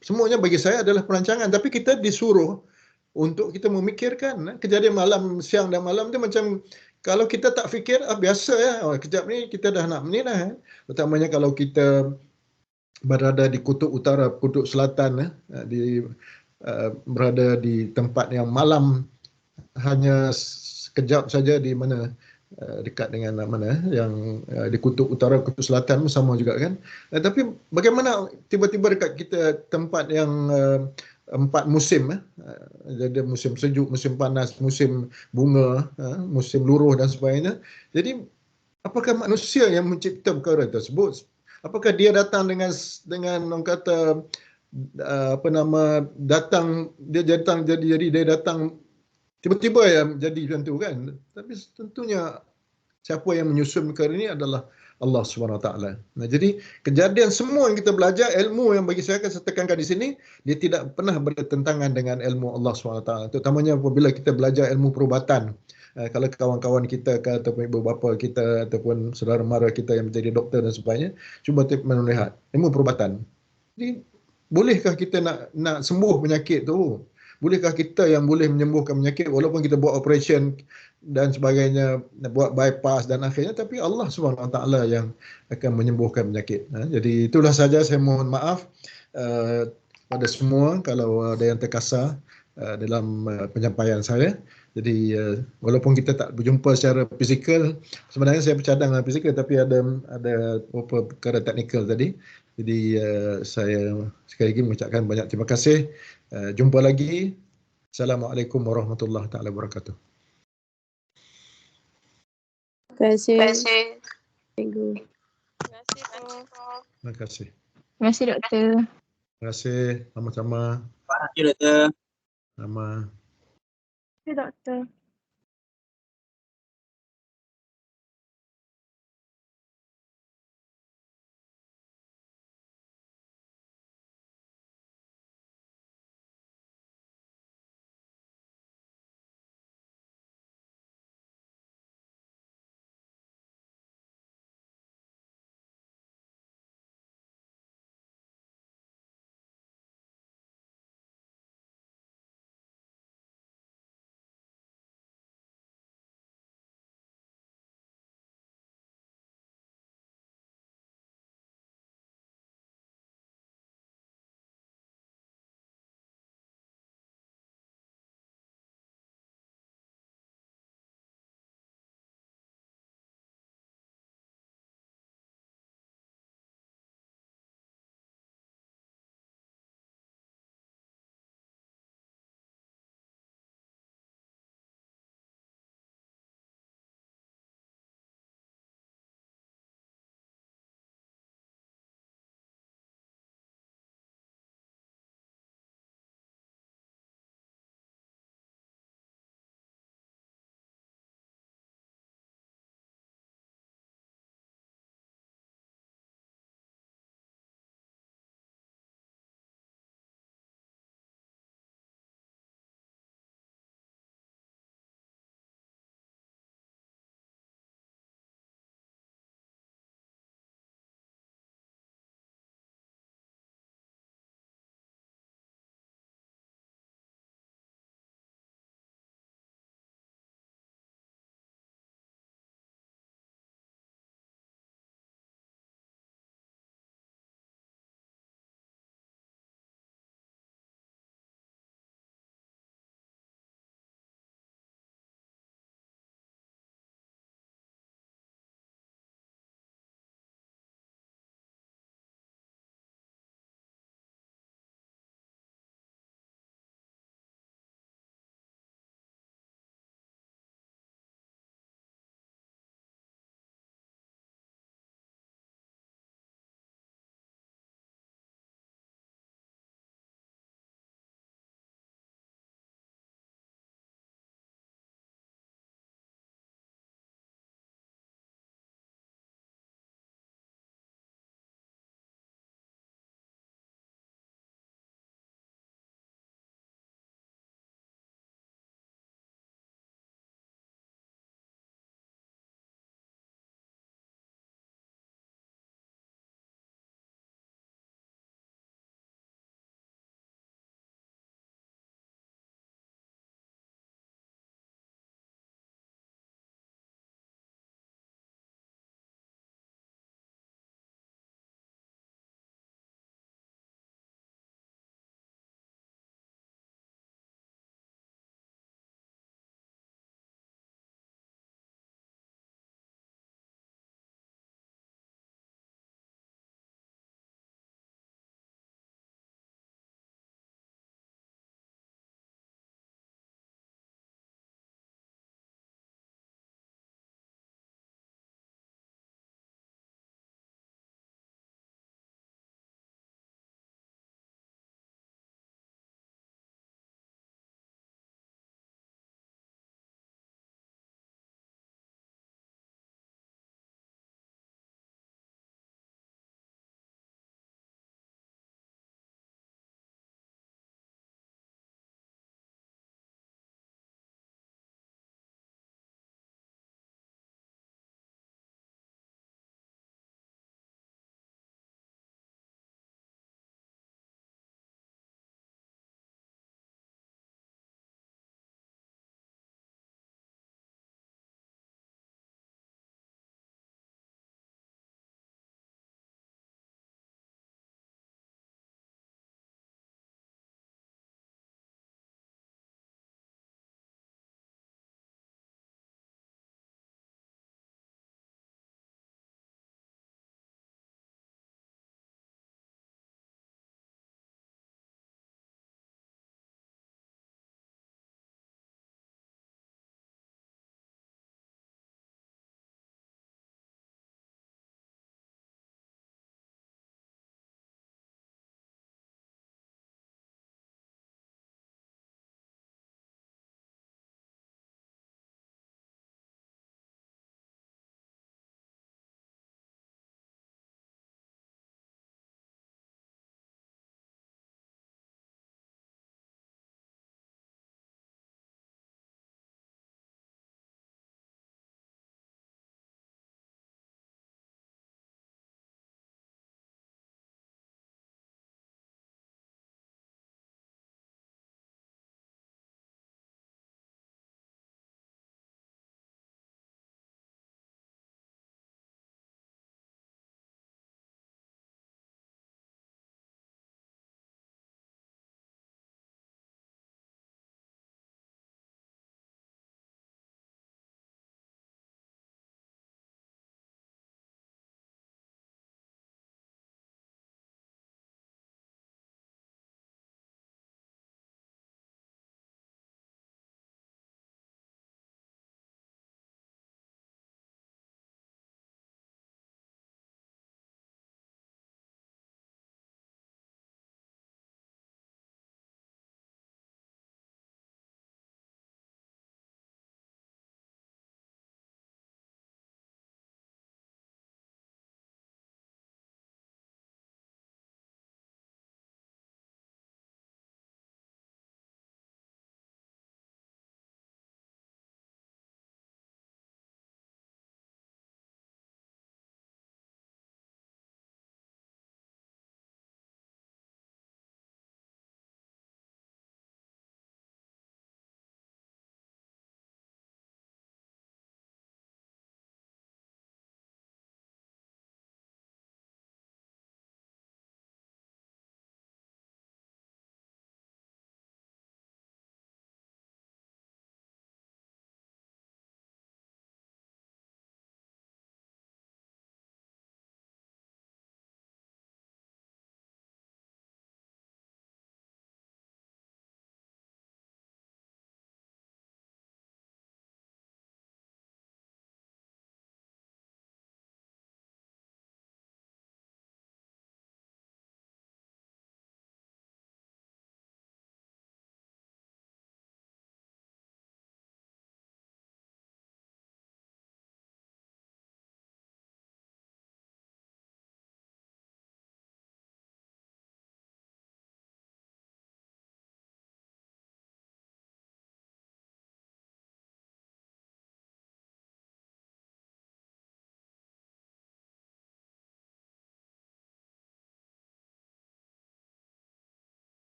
semuanya bagi saya adalah perancangan. Tapi kita disuruh untuk kita memikirkan kejadian malam, siang dan malam tu macam kalau kita tak fikir, biasa ya, kejap ni kita dah nak ni dah. Utamanya kalau kita berada di kutub utara, kutub selatan, berada di tempat yang malam hanya sekejap saja, di mana dekat dengan yang di kutub utara, kutub selatan pun sama juga kan. Tapi bagaimana tiba-tiba dekat kita tempat yang 4 musim, jadi musim sejuk, musim panas, musim bunga, musim luruh dan sebagainya. Jadi apakah manusia yang mencipta perkara tersebut? Apakah dia datang dengan orang kata datang, dia datang tiba-tiba ya jadi macam tu kan? Tapi tentunya siapa yang menyusun perkara ini adalah Allah SWT. Nah, jadi kejadian semua yang kita belajar, ilmu yang bagi saya akan saya tekankan di sini, dia tidak pernah bertentangan dengan ilmu Allah SWT. Terutamanya apabila kita belajar ilmu perubatan. Kalau kawan-kawan kita ataupun ibu bapa kita ataupun saudara mara kita yang menjadi doktor dan sebagainya, cuba melihat ilmu perubatan. Jadi bolehkah kita nak sembuh penyakit tu? Bolehkah kita yang boleh menyembuhkan penyakit walaupun kita buat operation dan sebagainya, buat bypass dan akhirnya, tapi Allah SWT yang akan menyembuhkan penyakit. Jadi itulah saja, saya mohon maaf pada semua kalau ada yang terkasar dalam penyampaian saya. Jadi walaupun kita tak berjumpa secara fizikal, sebenarnya saya bercadang dengan fizikal, tapi ada beberapa perkara teknikal tadi. Jadi saya sekali lagi mengucapkan banyak terima kasih. Jumpa lagi. Assalamualaikum warahmatullahi taala wabarakatuh. Terima kasih. Terima kasih. Cikgu. Terima kasih. Terima kasih, Doktor. Terima kasih. Sama-sama. Terima kasih, Doktor. Sama. Terima kasih, Doktor.